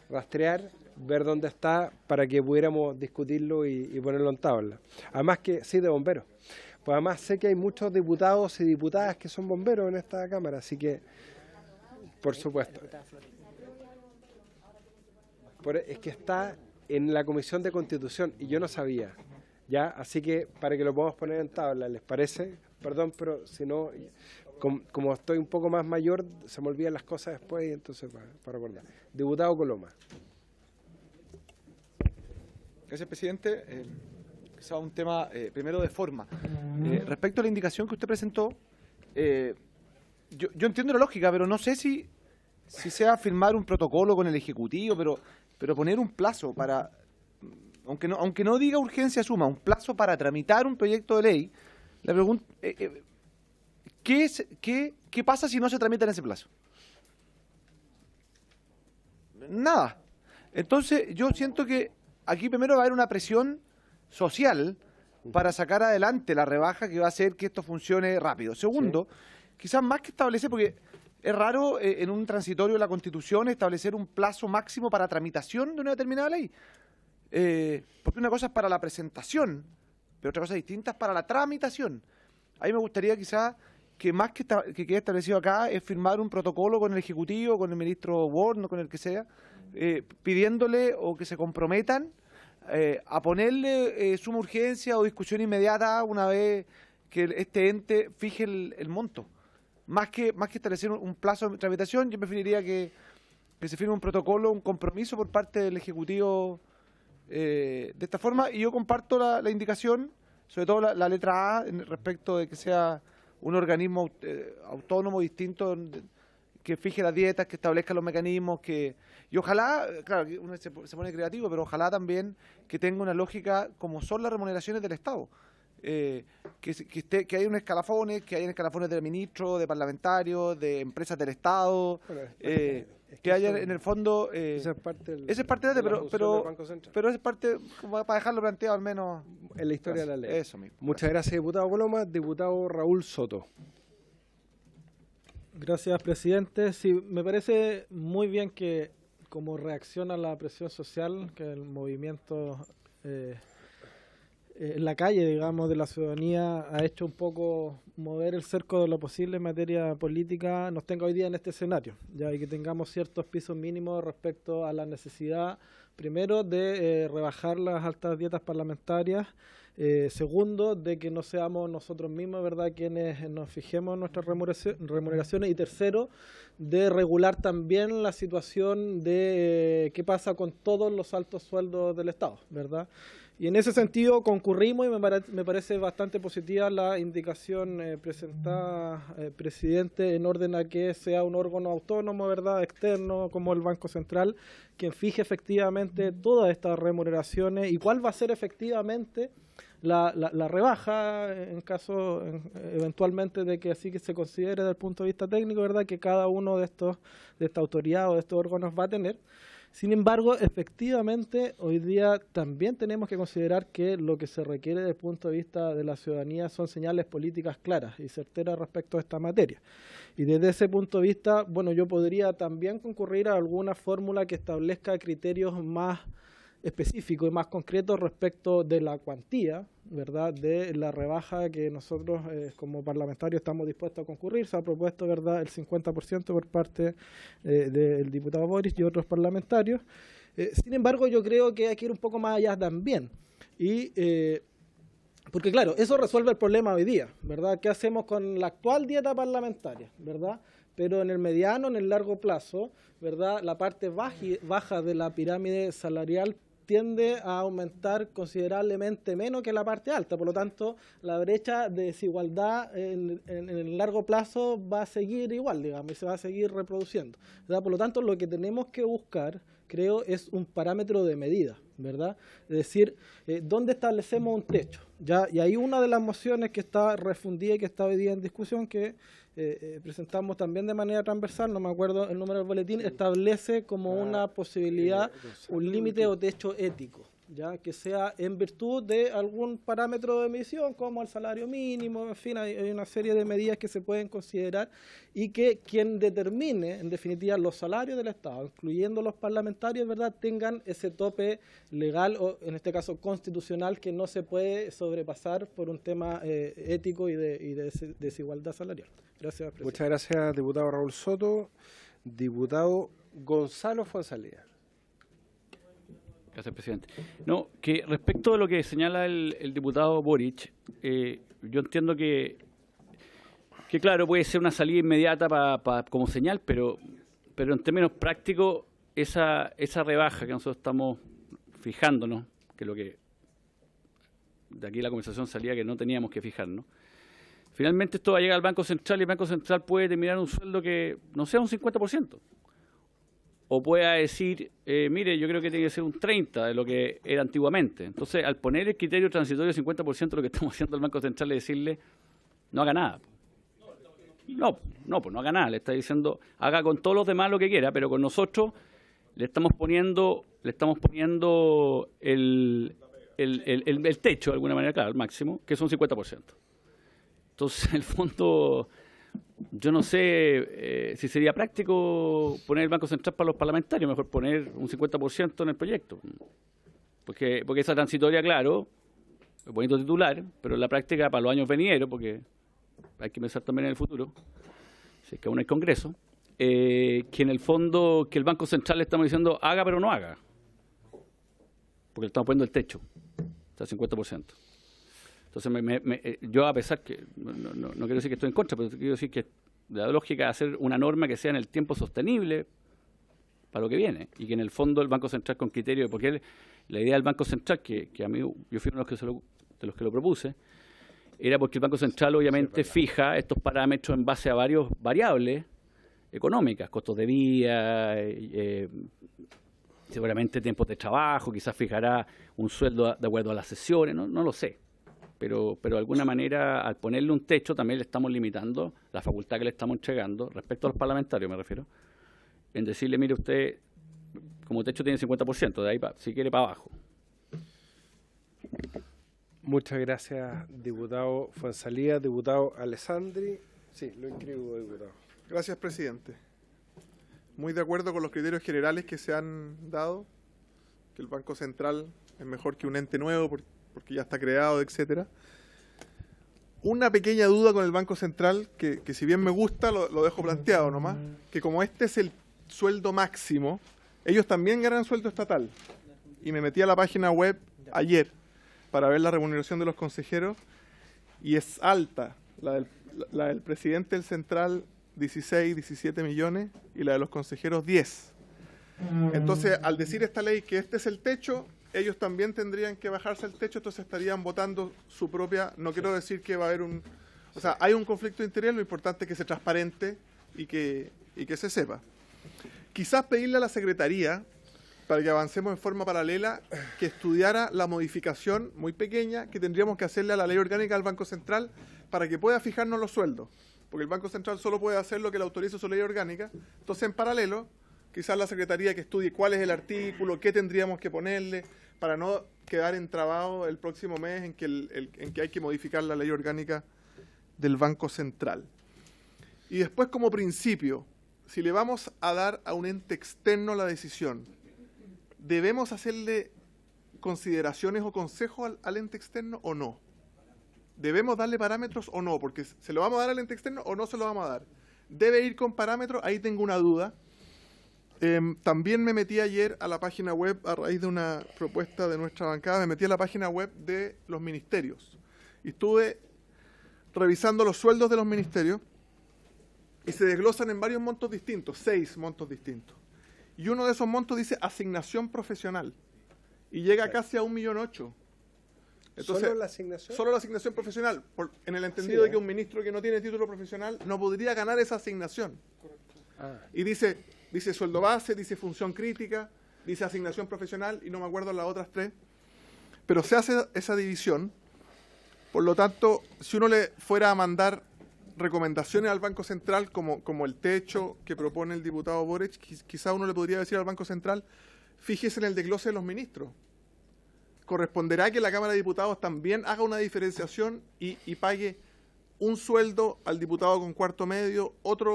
rastrear, ver dónde está, para que pudiéramos discutirlo y ponerlo en tabla. Además que, sí, de bomberos. Pues además sé que hay muchos diputados y diputadas que son bomberos en esta Cámara, así que, por supuesto. Es que está en la Comisión de Constitución y yo no sabía, ¿ya? Así que para que lo podamos poner en tabla, ¿les parece? Perdón, pero si no, como estoy un poco más mayor, se me olvidan las cosas después y entonces para recordar. Diputado Coloma. Gracias, presidente. Quizá un tema primero de forma. Respecto a la indicación que usted presentó, yo entiendo la lógica, pero no sé si sea firmar un protocolo con el Ejecutivo, pero poner un plazo para, aunque no diga urgencia suma, un plazo para tramitar un proyecto de ley, la pregunta, ¿qué pasa si no se tramita en ese plazo? Nada. Entonces, yo siento que aquí primero va a haber una presión social para sacar adelante la rebaja que va a hacer que esto funcione rápido. Segundo, quizás más que establecer, porque es raro en un transitorio de la Constitución establecer un plazo máximo para tramitación de una determinada ley. Porque una cosa es para la presentación, pero otra cosa distinta es para la tramitación. A mí me gustaría quizás que más que quede establecido acá es firmar un protocolo con el Ejecutivo, con el ministro Ward, con el que sea, pidiéndole o que se comprometan a ponerle suma urgencia o discusión inmediata una vez que este ente fije el monto. Más que establecer un plazo de tramitación, yo preferiría que se firme un protocolo, un compromiso por parte del Ejecutivo de esta forma. Y yo comparto la indicación, sobre todo la letra A, respecto de que sea un organismo autónomo, distinto, que fije las dietas, que establezca los mecanismos, y ojalá, claro, que uno se pone creativo, pero ojalá también que tenga una lógica como son las remuneraciones del Estado. Que haya unos escalafones, que haya escalafones de ministros, de parlamentarios, de empresas del Estado, que haya en el fondo... esa es parte de pero es parte, como para dejarlo planteado al menos... En la historia de la ley. Eso mismo. Muchas gracias, diputado Coloma. Diputado Raúl Soto. Gracias, presidente. Sí, me parece muy bien que como reacción a la presión social que el movimiento en la calle, digamos, de la ciudadanía ha hecho un poco mover el cerco de lo posible en materia política, nos tenga hoy día en este escenario, ya y que tengamos ciertos pisos mínimos respecto a la necesidad, primero, de rebajar las altas dietas parlamentarias, segundo, de que no seamos nosotros mismos, ¿verdad?, quienes nos fijemos en nuestras remuneraciones, y tercero, de regular también la situación de qué pasa con todos los altos sueldos del Estado, ¿verdad? Y en ese sentido concurrimos y me parece bastante positiva la indicación presentada, presidente, en orden a que sea un órgano autónomo, ¿verdad?, externo, como el Banco Central, quien fije efectivamente todas estas remuneraciones y cuál va a ser efectivamente la rebaja en caso eventualmente de que así que se considere desde el punto de vista técnico, ¿verdad?, que cada uno de esta autoridad o de estos órganos va a tener. Sin embargo, efectivamente, hoy día también tenemos que considerar que lo que se requiere desde el punto de vista de la ciudadanía son señales políticas claras y certeras respecto a esta materia. Y desde ese punto de vista, bueno, yo podría también concurrir a alguna fórmula que establezca criterios más específico y más concreto respecto de la cuantía, ¿verdad?, de la rebaja que nosotros como parlamentarios estamos dispuestos a concurrir. Se ha propuesto, ¿verdad?, el 50% por parte del diputado Boric y otros parlamentarios. Sin embargo, yo creo que hay que ir un poco más allá también. Porque claro, eso resuelve el problema hoy día, ¿verdad? ¿Qué hacemos con la actual dieta parlamentaria, ¿verdad? Pero en el mediano, en el largo plazo, ¿verdad?, la parte baja de la pirámide salarial tiende a aumentar considerablemente menos que la parte alta. Por lo tanto, la brecha de desigualdad en el largo plazo va a seguir igual, digamos, y se va a seguir reproduciendo, ¿verdad? Por lo tanto, lo que tenemos que buscar, creo, es un parámetro de medida, ¿verdad? Es decir, ¿dónde establecemos un techo? ¿Ya? Y hay una de las mociones que está refundida y que está hoy día en discusión, que presentamos también de manera transversal, no me acuerdo el número del boletín, establece como una posibilidad un límite o techo ético, ya que sea en virtud de algún parámetro de medición como el salario mínimo, en fin, hay una serie de medidas que se pueden considerar y que quien determine, en definitiva, los salarios del Estado, incluyendo los parlamentarios, ¿verdad?, tengan ese tope legal o, en este caso, constitucional, que no se puede sobrepasar por un tema ético y de desigualdad salarial. Gracias, presidente. Muchas gracias, diputado Raúl Soto. Diputado Gonzalo Fuenzalía. Gracias, presidente. No, que respecto a lo que señala el diputado Boric, yo entiendo que claro, puede ser una salida inmediata como señal, pero en términos prácticos, esa rebaja que nosotros estamos fijándonos, que lo que de aquí la conversación salía que no teníamos que fijarnos, finalmente esto va a llegar al Banco Central y el Banco Central puede determinar un sueldo que no sea un 50%. O pueda decir, mire, yo creo que tiene que ser un 30% de lo que era antiguamente. Entonces, al poner el criterio transitorio 50%, lo que estamos haciendo al Banco Central es decirle, no haga nada. No, pues no haga nada. Le está diciendo, haga con todos los demás lo que quiera, pero con nosotros le estamos poniendo el techo, de alguna manera, claro, al máximo, que son 50%. Entonces, en el fondo, yo no sé si sería práctico poner el Banco Central para los parlamentarios, mejor poner un 50% en el proyecto. Porque esa transitoria, claro, es bonito titular, pero en la práctica para los años venideros, porque hay que pensar también en el futuro, si es que aún hay Congreso, que en el fondo, que el Banco Central le estamos diciendo haga pero no haga, porque le estamos poniendo el techo, hasta el 50%. Entonces, yo a pesar que, no quiero decir que estoy en contra, pero quiero decir que la lógica de hacer una norma que sea en el tiempo sostenible para lo que viene, y que en el fondo el Banco Central con criterio, porque la idea del Banco Central, que a mí, yo fui uno de los que lo propuse, era porque el Banco Central obviamente fija estos parámetros en base a varios variables económicas, costos de vida, seguramente tiempos de trabajo, quizás fijará un sueldo de acuerdo a las sesiones, no lo sé. Pero de alguna manera, al ponerle un techo, también le estamos limitando la facultad que le estamos entregando, respecto a los parlamentarios me refiero, en decirle, mire usted, como techo tiene 50%, de ahí si quiere para abajo. Muchas gracias, diputado Fuenzalía. Diputado Alessandri. Sí, lo inscribo, diputado. Gracias, presidente. Muy de acuerdo con los criterios generales que se han dado, que el Banco Central es mejor que un ente nuevo porque ya está creado, etcétera. Una pequeña duda con el Banco Central, que si bien me gusta, lo dejo planteado nomás, que como este es el sueldo máximo, ellos también ganan sueldo estatal. Y me metí a la página web ayer para ver la remuneración de los consejeros, y es alta. La del presidente del Central, 16, 17 millones, y la de los consejeros, 10. Entonces, al decir esta ley que este es el techo, ellos también tendrían que bajarse el techo, entonces estarían votando su propia... No quiero decir que va a haber un... O sea, hay un conflicto interior, lo importante es que sea transparente y que se sepa. Quizás pedirle a la Secretaría, para que avancemos en forma paralela, que estudiara la modificación muy pequeña que tendríamos que hacerle a la ley orgánica del Banco Central para que pueda fijarnos los sueldos. Porque el Banco Central solo puede hacer lo que le autoriza su ley orgánica. Entonces, en paralelo, quizás la Secretaría que estudie cuál es el artículo, qué tendríamos que ponerle, para no quedar entrabado el próximo mes en que hay que modificar la ley orgánica del Banco Central. Y después, como principio, si le vamos a dar a un ente externo la decisión, debemos hacerle consideraciones o consejos al ente externo o no? ¿Debemos darle parámetros o no? Porque ¿se lo vamos a dar al ente externo o no se lo vamos a dar? ¿Debe ir con parámetros? Ahí tengo una duda. También me metí ayer a la página web, a raíz de una propuesta de nuestra bancada, me metí a la página web de los ministerios. Y estuve revisando los sueldos de los ministerios y se desglosan en varios montos distintos, 6 montos distintos. Y uno de esos montos dice asignación profesional y llega casi a 1,8 millones. Entonces, ¿Solo la asignación? Solo la asignación profesional, en el entendido Sí, de que un ministro que no tiene título profesional no podría ganar esa asignación. Y dice sueldo base, dice función crítica, dice asignación profesional y no me acuerdo las otras 3. Pero se hace esa división. Por lo tanto, si uno le fuera a mandar recomendaciones al Banco Central como el techo que propone el diputado Boric, quizá uno le podría decir al Banco Central, fíjese en el desglose de los ministros. Corresponderá que la Cámara de Diputados también haga una diferenciación y pague un sueldo al diputado con cuarto medio, otra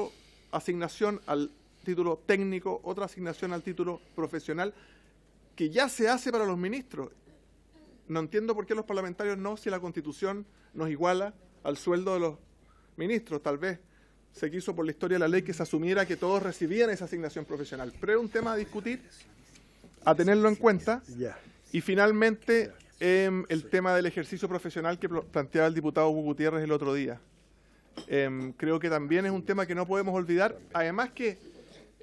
asignación al título técnico, otra asignación al título profesional, que ya se hace para los ministros. No entiendo por qué los parlamentarios no, si la Constitución nos iguala al sueldo de los ministros. Tal vez se quiso por la historia de la ley que se asumiera que todos recibían esa asignación profesional. Pero es un tema a discutir, a tenerlo en cuenta. Ya. Y finalmente, el tema del ejercicio profesional que planteaba el diputado Hugo Gutiérrez el otro día. Creo que también es un tema que no podemos olvidar. Además que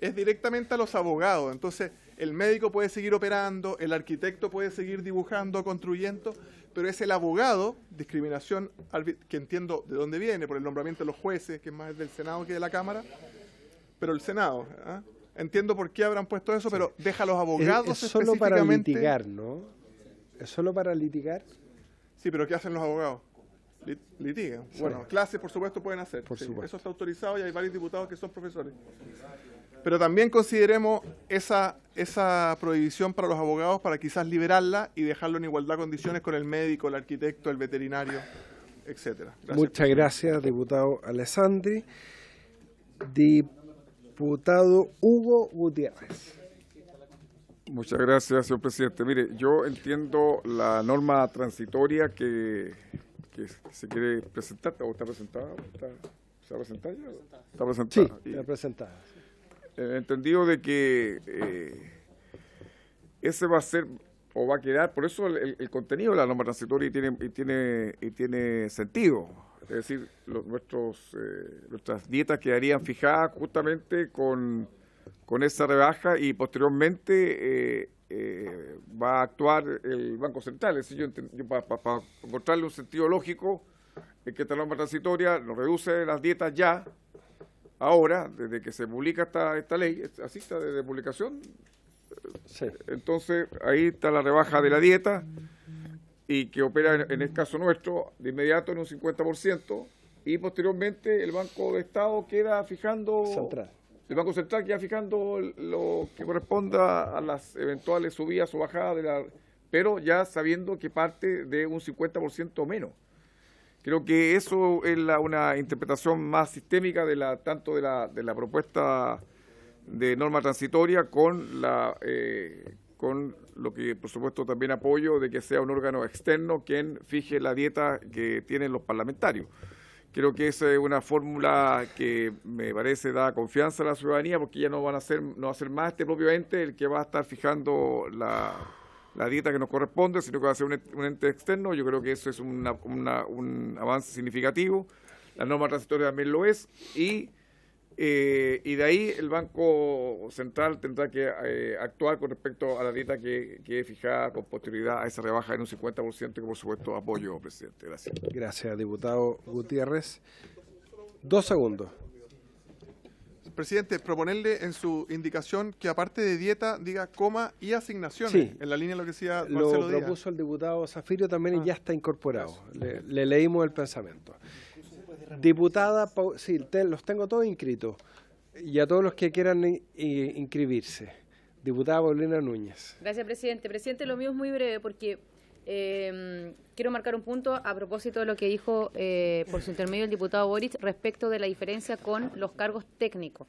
es directamente a los abogados. Entonces, el médico puede seguir operando, el arquitecto puede seguir dibujando, construyendo, pero es el abogado, discriminación que entiendo de dónde viene, por el nombramiento de los jueces, que es más del Senado que de la Cámara, pero el Senado, ¿eh? Entiendo por qué habrán puesto eso, pero deja a los abogados es solo para específicamente. litigar, ¿no? ¿Es solo para litigar? Sí, pero ¿qué hacen los abogados? Litigan. Sí. Bueno, clases, por supuesto, pueden hacer. Por Sí, supuesto. eso está autorizado y hay varios diputados que son profesores. Pero también consideremos esa prohibición para los abogados para quizás liberarla y dejarlo en igualdad de condiciones con el médico, el arquitecto, el veterinario, etcétera. Muchas gracias, diputado Alessandri. Diputado Hugo Gutiérrez. Muchas gracias, señor presidente. Mire, yo entiendo la norma transitoria que se quiere presentar, o está presentada, ¿se va a presentar ya? Está presentada. Sí, está presentada. Entendido de que ese va a ser o va a quedar, por eso el contenido de la norma transitoria tiene sentido. Es decir, nuestras dietas quedarían fijadas justamente con esa rebaja y posteriormente va a actuar el Banco Central. Es decir, yo para encontrarle un sentido lógico es que esta norma transitoria nos reduce las dietas ya, ahora, desde que se publica esta ley, así está desde publicación. Sí. Entonces, ahí está la rebaja de la dieta y que opera en el caso nuestro de inmediato en un 50% y posteriormente el Banco de Estado queda fijando... Central. El Banco Central queda fijando lo que corresponda a las eventuales subidas o bajadas, pero ya sabiendo que parte de un 50% menos. Creo que eso es una interpretación más sistémica tanto de la propuesta de norma transitoria con lo que, por supuesto, también apoyo de que sea un órgano externo quien fije la dieta que tienen los parlamentarios. Creo que esa es una fórmula que me parece da confianza a la ciudadanía porque ya no va a ser más propio ente el que va a estar fijando la dieta que nos corresponde, sino que va a ser un ente externo. Yo creo que eso es un avance significativo. La norma transitoria también lo es y de ahí el Banco Central tendrá que actuar con respecto a la dieta que quede fijada con posterioridad a esa rebaja en un 50%, que por supuesto apoyo, presidente. Gracias. Gracias, diputado Gutiérrez. 2 segundos. Presidente, proponerle en su indicación que aparte de dieta diga coma y asignaciones, Sí. en la línea de lo que decía Lo Marcelo Díaz. propuso el diputado Zafirio también y ya está incorporado. Le leímos el pensamiento. Diputada, sí, los tengo todos inscritos y a todos los que quieran inscribirse. Diputada Paulina Núñez. Gracias, presidente. Presidente, lo mío es muy breve porque quiero marcar un punto a propósito de lo que dijo por su intermedio el diputado Boric respecto de la diferencia con los cargos técnicos.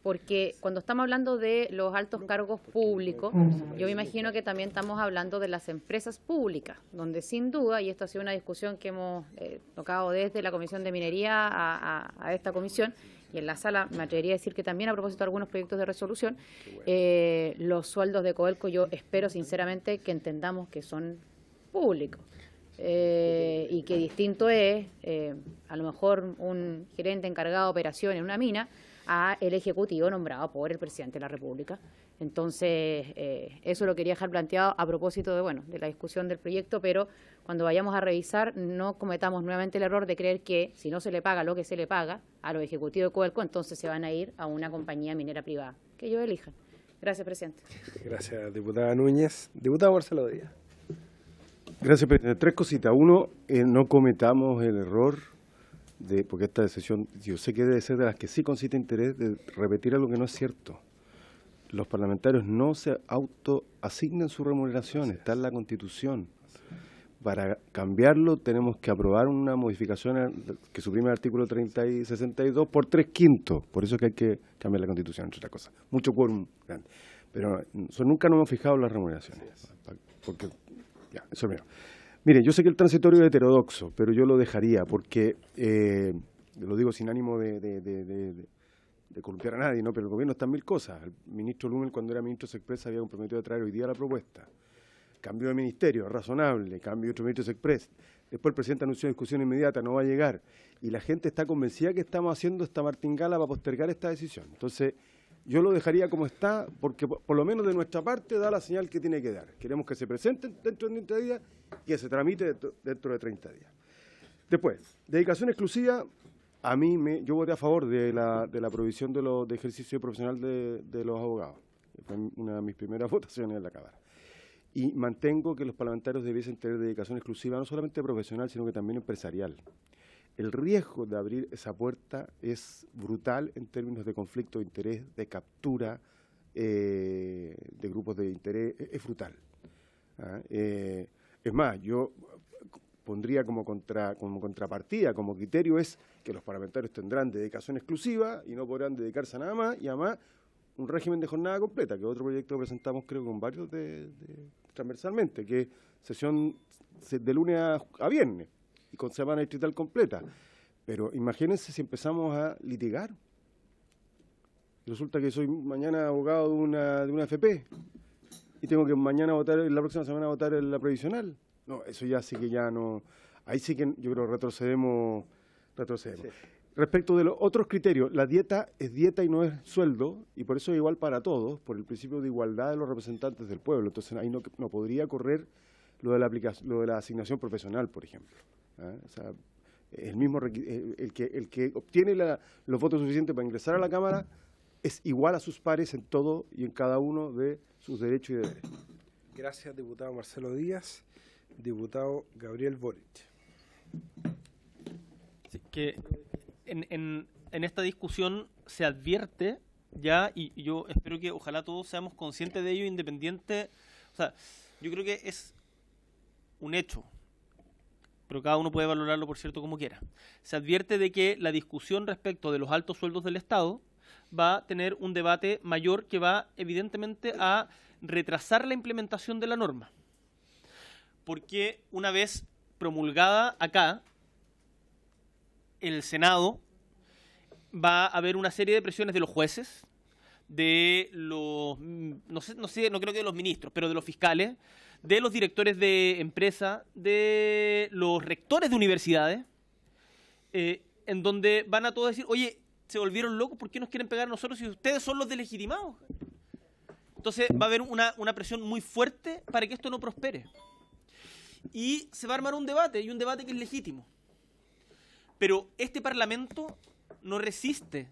porque cuando estamos hablando de los altos cargos públicos, yo me imagino que también estamos hablando de las empresas públicas, donde sin duda, y esto ha sido una discusión que hemos tocado desde la Comisión de Minería a esta comisión, y en la sala me atrevería a decir que también a propósito de algunos proyectos de resolución, los sueldos de Codelco yo espero sinceramente que entendamos que son públicos. Y que distinto es a lo mejor un gerente encargado de operación en una mina a el ejecutivo nombrado por el presidente de la República. Entonces, eso lo quería dejar planteado a propósito de la discusión del proyecto, pero cuando vayamos a revisar no cometamos nuevamente el error de creer que si no se le paga lo que se le paga a los ejecutivos de Codelco, entonces se van a ir a una compañía minera privada, que ellos elijan. Gracias, presidente. Gracias, diputada Núñez. Diputado Marcelo Díaz. Gracias, presidente. Tres cositas. Uno, no cometamos el error porque esta decisión, yo sé que debe ser de las que sí concita interés, de repetir algo que no es cierto. Los parlamentarios no se autoasignan su remuneración, está en la Constitución. Para cambiarlo tenemos que aprobar una modificación que suprime el artículo 30 y 62 por 3/5. Por eso es que hay que cambiar la Constitución, entre otras cosas. Mucho quórum grande. Pero nunca nos hemos fijado en las remuneraciones. Porque, ya, eso es mío. Mire, yo sé que el transitorio es heterodoxo, pero yo lo dejaría porque, lo digo sin ánimo de columpiar a nadie, ¿no? Pero el gobierno está en mil cosas. El ministro Lumen, cuando era ministro, se expresa, había comprometido a traer hoy día la propuesta. Cambio de ministerio, razonable, cambio de otro ministro Express. Después el presidente anunció discusión inmediata, no va a llegar. Y la gente está convencida que estamos haciendo esta martingala para postergar esta decisión. Entonces, yo lo dejaría como está, porque por lo menos de nuestra parte da la señal que tiene que dar. Queremos que se presenten dentro de 30 días y que se tramite dentro de 30 días. Después, dedicación exclusiva, yo voté a favor de la provisión de ejercicio profesional de los abogados. Fue una de mis primeras votaciones en la Cámara. Y mantengo que los parlamentarios debiesen tener dedicación exclusiva, no solamente profesional, sino que también empresarial. El riesgo de abrir esa puerta es brutal en términos de conflicto de interés, de captura de grupos de interés, es brutal. Es más, yo pondría como contrapartida, como criterio, es que los parlamentarios tendrán dedicación exclusiva y no podrán dedicarse a nada más, y además un régimen de jornada completa, que es otro proyecto que presentamos creo con varios transversalmente, que es sesión de lunes a viernes y con semana distrital completa. Pero imagínense si empezamos a litigar. Resulta que soy mañana abogado de una FP y tengo que mañana votar, la próxima semana votar en la previsional. No, eso ya sí que ya no. Ahí sí que yo creo retrocedemos. Sí. Respecto de los otros criterios, la dieta es dieta y no es sueldo, y por eso es igual para todos, por el principio de igualdad de los representantes del pueblo. Entonces ahí no podría correr lo de la asignación profesional, por ejemplo. O sea, el mismo el que obtiene los votos suficientes para ingresar a la Cámara es igual a sus pares en todo y en cada uno de sus derechos y deberes. Gracias, diputado Marcelo Díaz. Diputado Gabriel Boric. Sí, que en esta discusión se advierte ya, y yo espero que ojalá todos seamos conscientes de ello, independiente. O sea, yo creo que es un hecho, pero cada uno puede valorarlo, por cierto, como quiera. Se advierte de que la discusión respecto de los altos sueldos del Estado va a tener un debate mayor que va, evidentemente, a retrasar la implementación de la norma. Porque una vez promulgada acá, el Senado va a haber una serie de presiones de los jueces, de los, no creo que de los ministros, pero de los fiscales, de los directores de empresa, de los rectores de universidades, en donde van a todos decir, oye, se volvieron locos, ¿por qué nos quieren pegar a nosotros si ustedes son los delegitimados? Entonces va a haber una presión muy fuerte para que esto no prospere. Y se va a armar un debate, y un debate que es legítimo. Pero este Parlamento no resiste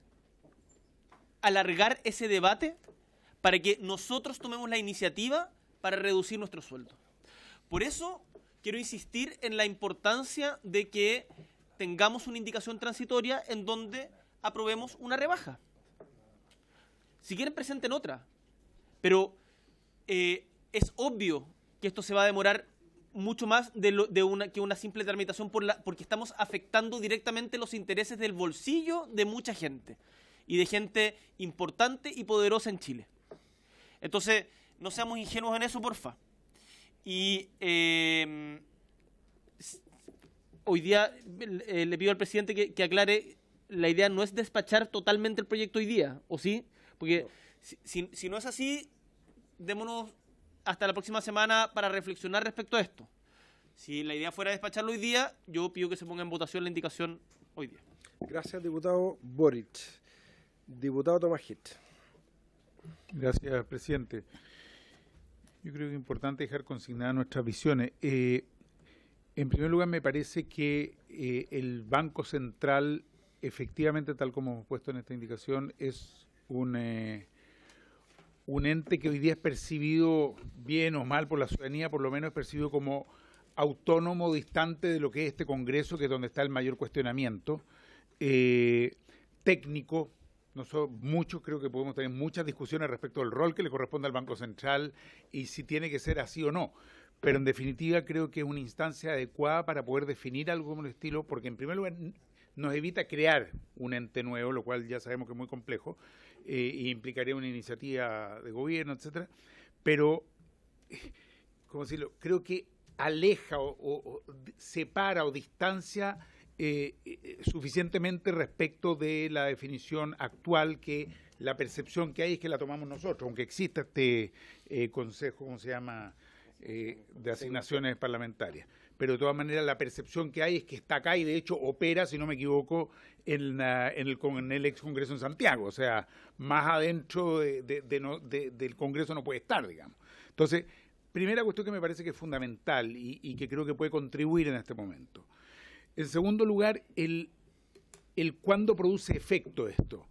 alargar ese debate para que nosotros tomemos la iniciativa para reducir nuestro sueldo. Por eso quiero insistir en la importancia de que tengamos una indicación transitoria en donde aprobemos una rebaja. Si quieren, presenten otra. Pero es obvio que esto se va a demorar mucho más que una simple tramitación porque estamos afectando directamente los intereses del bolsillo de mucha gente. y de gente importante y poderosa en Chile. Entonces, no seamos ingenuos en eso, porfa. Y hoy día le pido al presidente que aclare, la idea no es despachar totalmente el proyecto hoy día, ¿o sí? Porque si no es así, démonos hasta la próxima semana para reflexionar respecto a esto. Si la idea fuera despacharlo hoy día, yo pido que se ponga en votación la indicación hoy día. Gracias, diputado Boric. Diputado Tomás Hitch. Gracias, presidente. Yo creo que es importante dejar consignadas nuestras visiones. En primer lugar, me parece que el Banco Central, efectivamente, tal como hemos puesto en esta indicación, es un ente que hoy día es percibido, bien o mal por la ciudadanía, por lo menos es percibido como autónomo, distante de lo que es este Congreso, que es donde está el mayor cuestionamiento, técnico. Nosotros muchos creo que podemos tener muchas discusiones respecto del rol que le corresponde al Banco Central y si tiene que ser así o no. Pero en definitiva creo que es una instancia adecuada para poder definir algo como el estilo, porque en primer lugar nos evita crear un ente nuevo, lo cual ya sabemos que es muy complejo, y implicaría una iniciativa de gobierno, etcétera. Pero, ¿cómo decirlo? Creo que aleja o separa o distancia suficientemente respecto de la definición actual, que la percepción que hay es que la tomamos nosotros, aunque exista este consejo, ¿cómo se llama?, de asignaciones parlamentarias. Pero de todas maneras la percepción que hay es que está acá y de hecho opera, si no me equivoco, en el ex Congreso en Santiago. O sea, más adentro del Congreso no puede estar, digamos. Entonces, primera cuestión que me parece que es fundamental y que creo que puede contribuir en este momento. En segundo lugar, el cuándo produce efecto esto.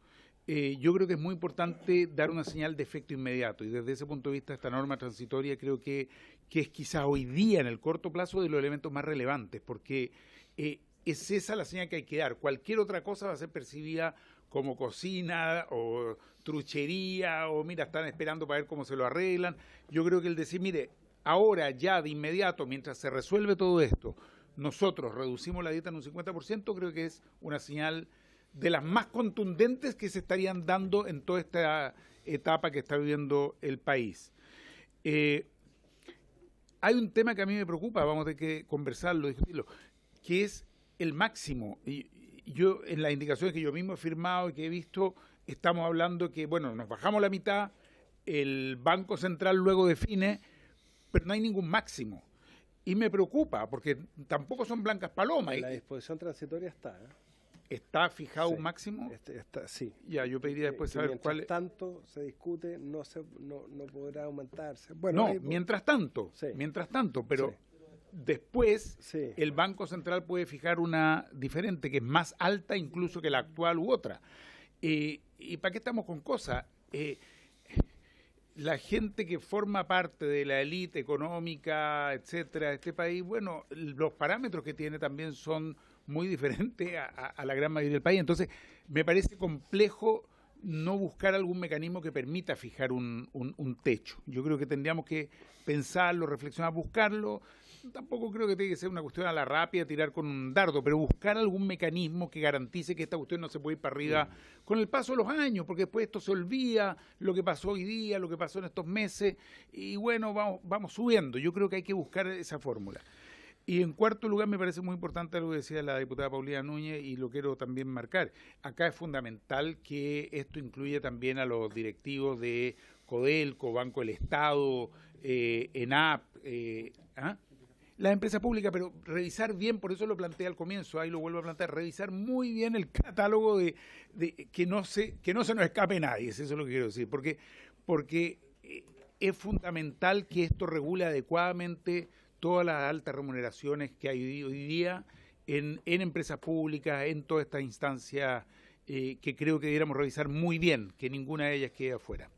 Yo creo que es muy importante dar una señal de efecto inmediato y desde ese punto de vista esta norma transitoria creo que es quizás hoy día en el corto plazo de los elementos más relevantes, porque es esa la señal que hay que dar. Cualquier otra cosa va a ser percibida como cocina o truchería o mira, están esperando para ver cómo se lo arreglan. Yo creo que el decir, mire, ahora ya de inmediato, mientras se resuelve todo esto, nosotros reducimos la dieta en un 50%, creo que es una señal de las más contundentes que se estarían dando en toda esta etapa que está viviendo el país. Hay un tema que a mí me preocupa, vamos a tener que conversarlo, discutirlo, que es el máximo. Y yo, en las indicaciones que yo mismo he firmado y que he visto, estamos hablando que, bueno, nos bajamos la mitad, el Banco Central luego define, pero no hay ningún máximo. Y me preocupa, porque tampoco son blancas palomas. En la disposición transitoria está, ¿Está fijado un máximo? Sí. Ya, yo pediría después saber cuál es. Mientras tanto se discute, no podrá aumentarse. Bueno, mientras tanto, pero después el Banco Central puede fijar una diferente, que es más alta incluso que la actual u otra. ¿Y para qué estamos con cosas? La gente que forma parte de la élite económica, etcétera, de este país, bueno, los parámetros que tiene también son muy diferentes a la gran mayoría del país. Entonces, me parece complejo no buscar algún mecanismo que permita fijar un techo. Yo creo que tendríamos que pensarlo, reflexionar, buscarlo. Tampoco creo que tenga que ser una cuestión a la rápida, tirar con un dardo, pero buscar algún mecanismo que garantice que esta cuestión no se puede ir para arriba con el paso de los años, porque después esto se olvida, lo que pasó hoy día, lo que pasó en estos meses, y bueno, vamos subiendo. Yo creo que hay que buscar esa fórmula. Y en cuarto lugar, me parece muy importante lo que decía la diputada Paulina Núñez, y lo quiero también marcar. Acá es fundamental que esto incluya también a los directivos de Codelco, Banco del Estado, ENAP, las empresas públicas, pero revisar bien, por eso lo planteé al comienzo, ahí lo vuelvo a plantear, revisar muy bien el catálogo de que no se nos escape nadie, eso es lo que quiero decir, porque es fundamental que esto regule adecuadamente todas las altas remuneraciones que hay hoy día en empresas públicas, en todas estas instancias que creo que debiéramos revisar muy bien, que ninguna de ellas quede afuera.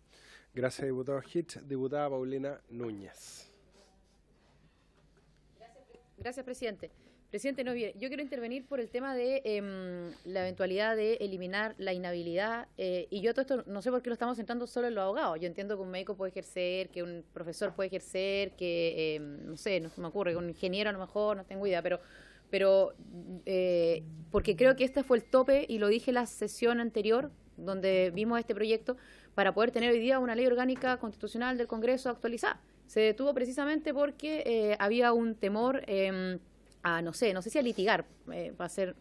Gracias, diputado Hitch. Diputada Paulina Núñez. Gracias, presidente. Presidente, no, yo quiero intervenir por el tema de la eventualidad de eliminar la inhabilidad, y yo todo esto no sé por qué lo estamos centrando solo en los abogados. Yo entiendo que un médico puede ejercer, que un profesor puede ejercer, que, no sé, no se me ocurre, que un ingeniero a lo mejor, no tengo idea, pero porque creo que este fue el tope, y lo dije en la sesión anterior, donde vimos este proyecto para poder tener hoy día una ley orgánica constitucional del Congreso actualizada. Se detuvo precisamente porque había un temor no sé si a litigar va a ser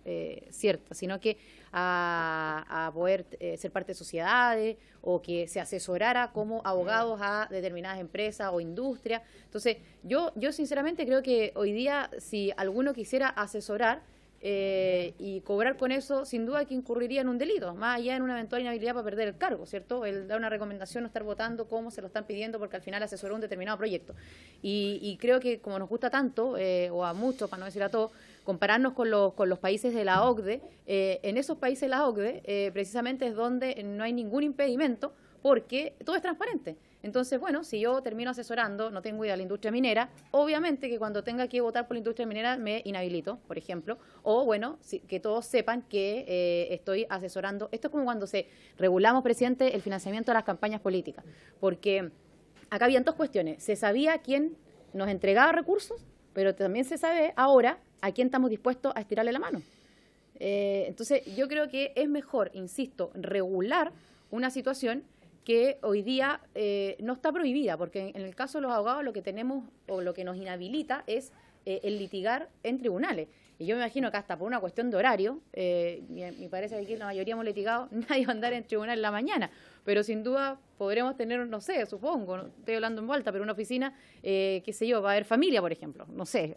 cierta, sino que a poder ser parte de sociedades o que se asesorara como abogados a determinadas empresas o industrias. Entonces, yo sinceramente creo que hoy día, si alguno quisiera asesorar y cobrar con eso, sin duda que incurriría en un delito, más allá en una eventual inhabilidad para perder el cargo, ¿cierto? El dar una recomendación, no estar votando como se lo están pidiendo porque al final asesoró un determinado proyecto. Y creo que como nos gusta tanto, o a muchos, para no decir a todos, compararnos con los países de la OCDE, en esos países de la OCDE precisamente es donde no hay ningún impedimento porque todo es transparente. Entonces, bueno, si yo termino asesorando, no tengo idea de la industria minera, obviamente que cuando tenga que votar por la industria minera me inhabilito, por ejemplo, o bueno, que todos sepan que estoy asesorando. Esto es como cuando regulamos, presidente, el financiamiento de las campañas políticas, porque acá habían dos cuestiones. Se sabía quién nos entregaba recursos, pero también se sabe ahora a quién estamos dispuestos a estirarle la mano. Entonces, yo creo que es mejor, insisto, regular una situación que hoy día no está prohibida, porque en el caso de los abogados lo que tenemos o lo que nos inhabilita es el litigar en tribunales. Y yo me imagino que hasta por una cuestión de horario, me parece que aquí la mayoría hemos litigado, nadie va a andar en tribunal en la mañana, pero sin duda podremos tener, no sé, supongo, no estoy hablando en vuelta, pero una oficina, qué sé yo, va a haber familia, por ejemplo, no sé,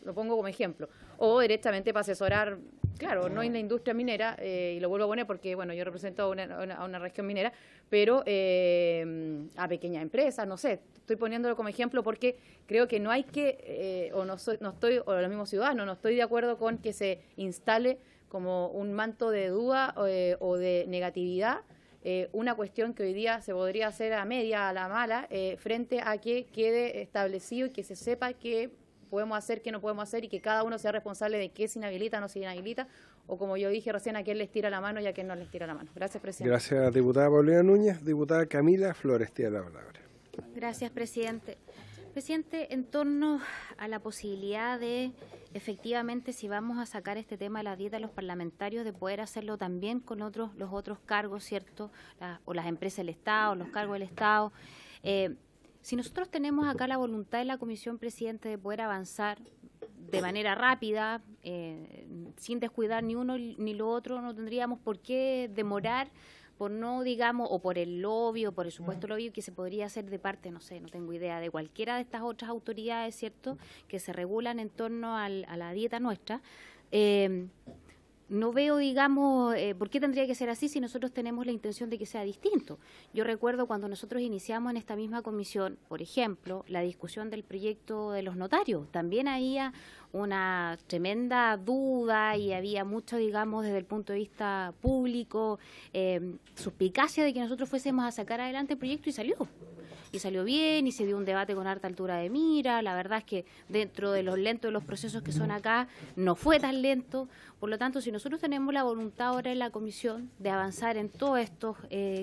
lo pongo como ejemplo, o directamente para asesorar, claro, no en la industria minera, y lo vuelvo a poner porque, bueno, yo represento a una región minera, pero a pequeñas empresas, no sé, estoy poniéndolo como ejemplo porque creo que no hay que, o los mismos ciudadanos, no estoy de acuerdo con que se instale como un manto de duda o de negatividad una cuestión que hoy día se podría hacer a media, a la mala, frente a que quede establecido y que se sepa qué podemos hacer, qué no podemos hacer y que cada uno sea responsable de qué se inhabilita, no se inhabilita, o como yo dije recién, a quién les tira la mano y a quién no les tira la mano. Gracias, presidente. Gracias, diputada Paulina Núñez. Diputada Camila Flores, tiene la palabra. Gracias, presidente. Presidente, en torno a la posibilidad de, efectivamente, si vamos a sacar este tema de la dieta de los parlamentarios, de poder hacerlo también con los otros cargos, ¿cierto? O las empresas del Estado, los cargos del Estado. Si nosotros tenemos acá la voluntad de la Comisión, presidente, de poder avanzar de manera rápida, sin descuidar ni uno ni lo otro, no tendríamos por qué demorar por no, digamos, o por el lobby o por el supuesto lobby que se podría hacer de parte, no sé, no tengo idea, de cualquiera de estas otras autoridades, ¿cierto?, que se regulan en torno a la dieta nuestra. No veo, digamos, por qué tendría que ser así si nosotros tenemos la intención de que sea distinto. Yo recuerdo cuando nosotros iniciamos en esta misma comisión, por ejemplo, la discusión del proyecto de los notarios. También había una tremenda duda y había mucho, digamos, desde el punto de vista público, suspicacia de que nosotros fuésemos a sacar adelante el proyecto y salió. Y salió bien y se dio un debate con harta altura de mira. La verdad es que dentro de los lentos de los procesos que son acá, no fue tan lento. Por lo tanto, si nosotros tenemos la voluntad ahora en la comisión de avanzar en todos estos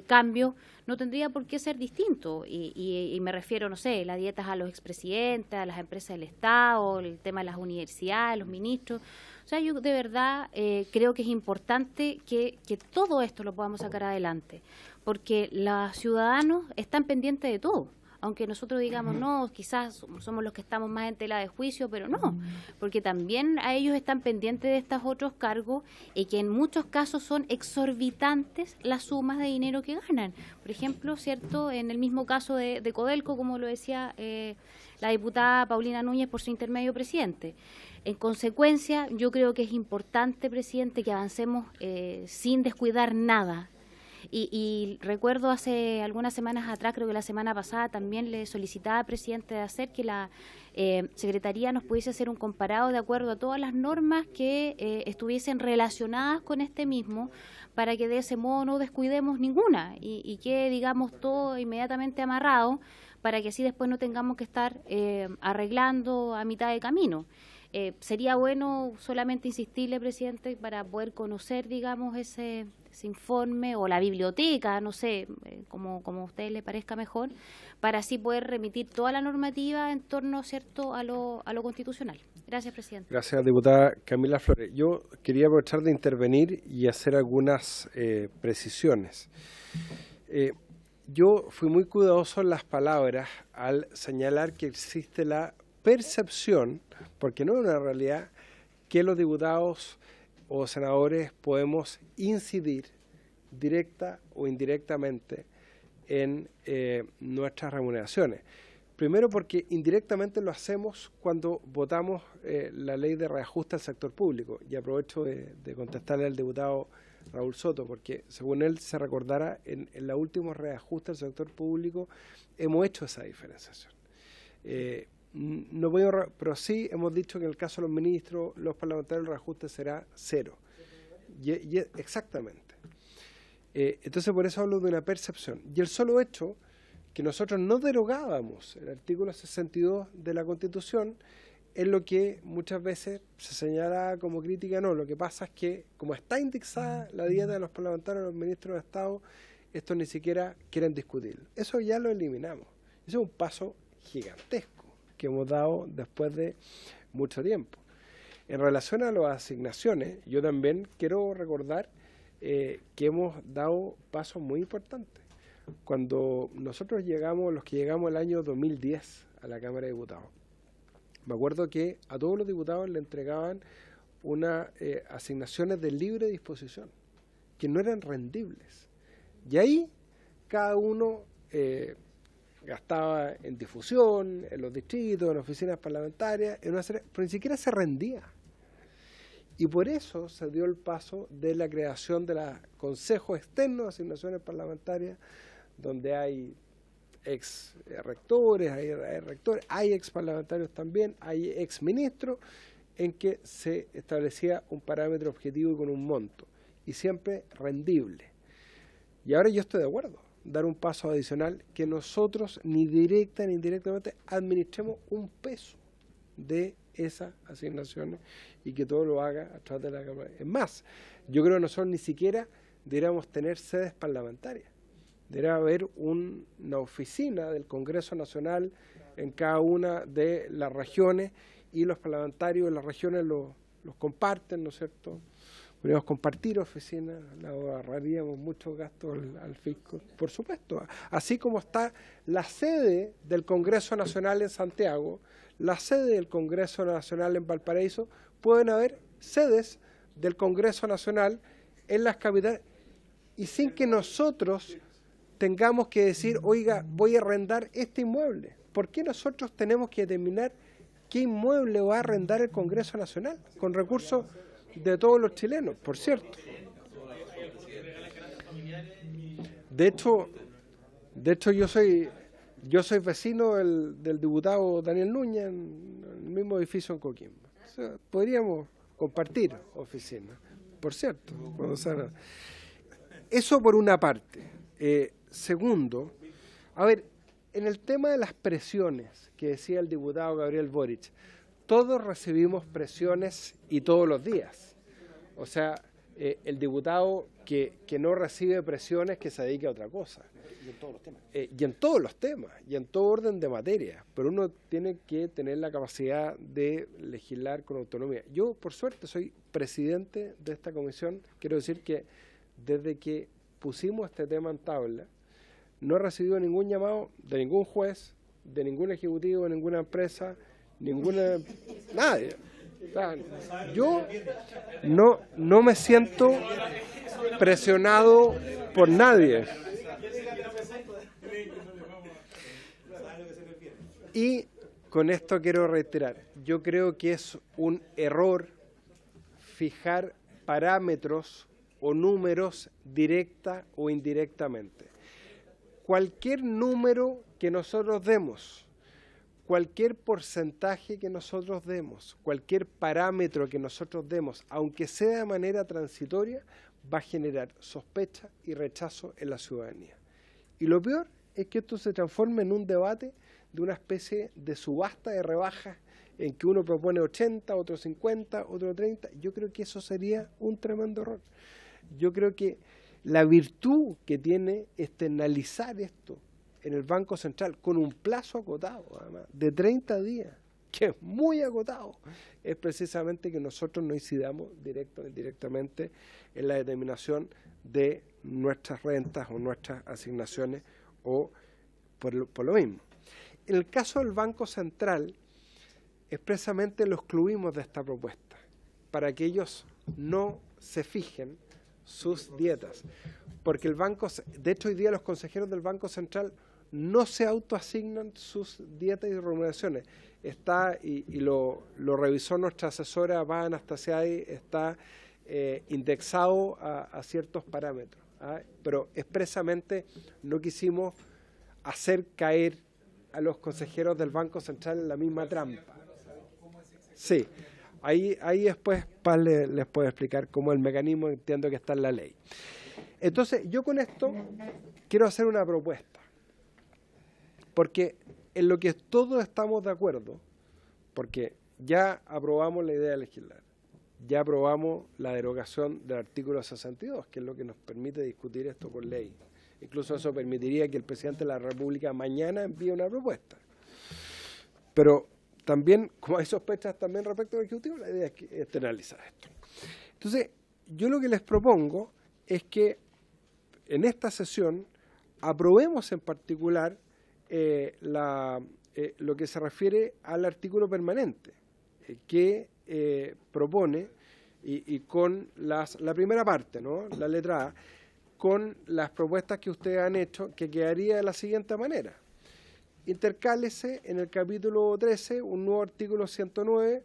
cambios, no tendría por qué ser distinto. Y me refiero, no sé, las dietas a los expresidentes, a las empresas del Estado, el tema de las universidades, los ministros. O sea, yo de verdad creo que es importante que todo esto lo podamos sacar adelante, porque los ciudadanos están pendientes de todo. Aunque nosotros digamos, no, quizás somos los que estamos más en tela de juicio, pero no, porque también a ellos están pendientes de estos otros cargos y que en muchos casos son exorbitantes las sumas de dinero que ganan. Por ejemplo, ¿cierto?, en el mismo caso de Codelco, como lo decía la diputada Paulina Núñez por su intermedio, presidente. En consecuencia, yo creo que es importante, presidente, que avancemos sin descuidar nada. Y recuerdo hace algunas semanas atrás, creo que la semana pasada, también le solicitaba al presidente de hacer que la Secretaría nos pudiese hacer un comparado de acuerdo a todas las normas que estuviesen relacionadas con este mismo, para que de ese modo no descuidemos ninguna y quede, digamos, todo inmediatamente amarrado, para que así después no tengamos que estar arreglando a mitad de camino. Sería bueno solamente insistirle, presidente, para poder conocer, digamos, ese informe o la biblioteca, no sé, como a ustedes les parezca mejor, para así poder remitir toda la normativa en torno, ¿cierto?, a lo constitucional. Gracias, presidente. Gracias, diputada Camila Flores. Yo quería aprovechar de intervenir y hacer algunas precisiones. Yo fui muy cuidadoso en las palabras al señalar que existe la percepción, porque no es una realidad, que los diputados o senadores podemos incidir directa o indirectamente en nuestras remuneraciones. Primero porque indirectamente lo hacemos cuando votamos la ley de reajuste al sector público. Y aprovecho de contestarle al diputado Raúl Soto, porque según él se recordará, en la última reajuste al sector público hemos hecho esa diferenciación. No podemos, pero sí hemos dicho que en el caso de los ministros, los parlamentarios, el reajuste será 0. Exactamente. Entonces por eso hablo de una percepción. Y el solo hecho que nosotros no derogábamos el artículo 62 de la Constitución es lo que muchas veces se señala como crítica. No, lo que pasa es que como está indexada la dieta de los parlamentarios, los ministros de Estado, estos ni siquiera quieren discutirlo. Eso ya lo eliminamos. Eso es un paso gigantesco que hemos dado después de mucho tiempo. En relación a las asignaciones, yo también quiero recordar que hemos dado pasos muy importantes. Cuando nosotros llegamos, los que llegamos el año 2010 a la Cámara de Diputados, me acuerdo que a todos los diputados le entregaban unas asignaciones de libre disposición, que no eran rendibles. Y ahí cada uno gastaba en difusión, en los distritos, en oficinas parlamentarias, en una serie, pero ni siquiera se rendía. Y por eso se dio el paso de la creación de los consejos externos de asignaciones parlamentarias, donde hay ex rectores, hay ex parlamentarios también, hay ex ministros, en que se establecía un parámetro objetivo y con un monto, y siempre rendible. Y ahora yo estoy de acuerdo, dar un paso adicional, que nosotros ni directa ni indirectamente administremos un peso de esas asignaciones y que todo lo haga a través de la Cámara. Es más, yo creo que nosotros ni siquiera deberíamos tener sedes parlamentarias. Debería haber una oficina del Congreso Nacional en cada una de las regiones y los parlamentarios de las regiones los comparten, ¿no es cierto? Podríamos compartir oficinas, le ahorraríamos muchos gastos al fisco, por supuesto. Así como está la sede del Congreso Nacional en Santiago, la sede del Congreso Nacional en Valparaíso, pueden haber sedes del Congreso Nacional en las capitales, y sin que nosotros tengamos que decir, oiga, voy a arrendar este inmueble. ¿Por qué nosotros tenemos que determinar qué inmueble va a arrendar el Congreso Nacional? Con recursos de todos los chilenos, por cierto. De hecho yo soy vecino del diputado Daniel Núñez en el mismo edificio en Coquimbo. O sea, podríamos compartir oficinas, por cierto. Eso por una parte. Segundo, a ver, en el tema de las presiones que decía el diputado Gabriel Boric, todos recibimos presiones y todos los días. O sea, el diputado que no recibe presiones, que se dedique a otra cosa. Y en todos los temas. Y en todos los temas, y en todo orden de materia. Pero uno tiene que tener la capacidad de legislar con autonomía. Yo, por suerte, soy presidente de esta comisión. Quiero decir que desde que pusimos este tema en tabla, no he recibido ningún llamado de ningún juez, de ningún ejecutivo, de ninguna empresa, nadie. O sea, yo no me siento presionado por nadie. Y con esto quiero reiterar, yo creo que es un error fijar parámetros o números directa o indirectamente. Cualquier número que nosotros demos, cualquier porcentaje que nosotros demos, cualquier parámetro que nosotros demos, aunque sea de manera transitoria, va a generar sospecha y rechazo en la ciudadanía. Y lo peor es que esto se transforme en un debate de una especie de subasta de rebajas en que uno propone 80, otro 50, otro 30. Yo creo que eso sería un tremendo error. Yo creo que la virtud que tiene externalizar esto en el Banco Central con un plazo acotado, además, de 30 días, que es muy acotado, es precisamente que nosotros no incidamos directo o indirectamente en la determinación de nuestras rentas o nuestras asignaciones o por lo mismo. En el caso del Banco Central, expresamente lo excluimos de esta propuesta, para que ellos no se fijen sus dietas, porque de hecho hoy día los consejeros del Banco Central no se autoasignan sus dietas y remuneraciones. Está, y lo revisó nuestra asesora Paz Anastasiadi, está indexado a ciertos parámetros, pero expresamente no quisimos hacer caer a los consejeros del Banco Central en la misma trampa. Sí, ahí después Paz les puede explicar cómo el mecanismo, entiendo que está en la ley. Entonces, yo con esto quiero hacer una propuesta, porque en lo que todos estamos de acuerdo, porque ya aprobamos la idea de legislar, ya aprobamos la derogación del artículo 62, que es lo que nos permite discutir esto por ley. Incluso eso permitiría que el presidente de la República mañana envíe una propuesta. Pero también, como hay sospechas también respecto al Ejecutivo, la idea es externalizar esto. Entonces, yo lo que les propongo es que en esta sesión aprobemos en particular lo que se refiere al artículo permanente, que propone, y con la primera parte, ¿no?, la letra A, con las propuestas que ustedes han hecho, que quedaría de la siguiente manera. Intercálese en el capítulo 13 un nuevo artículo 109,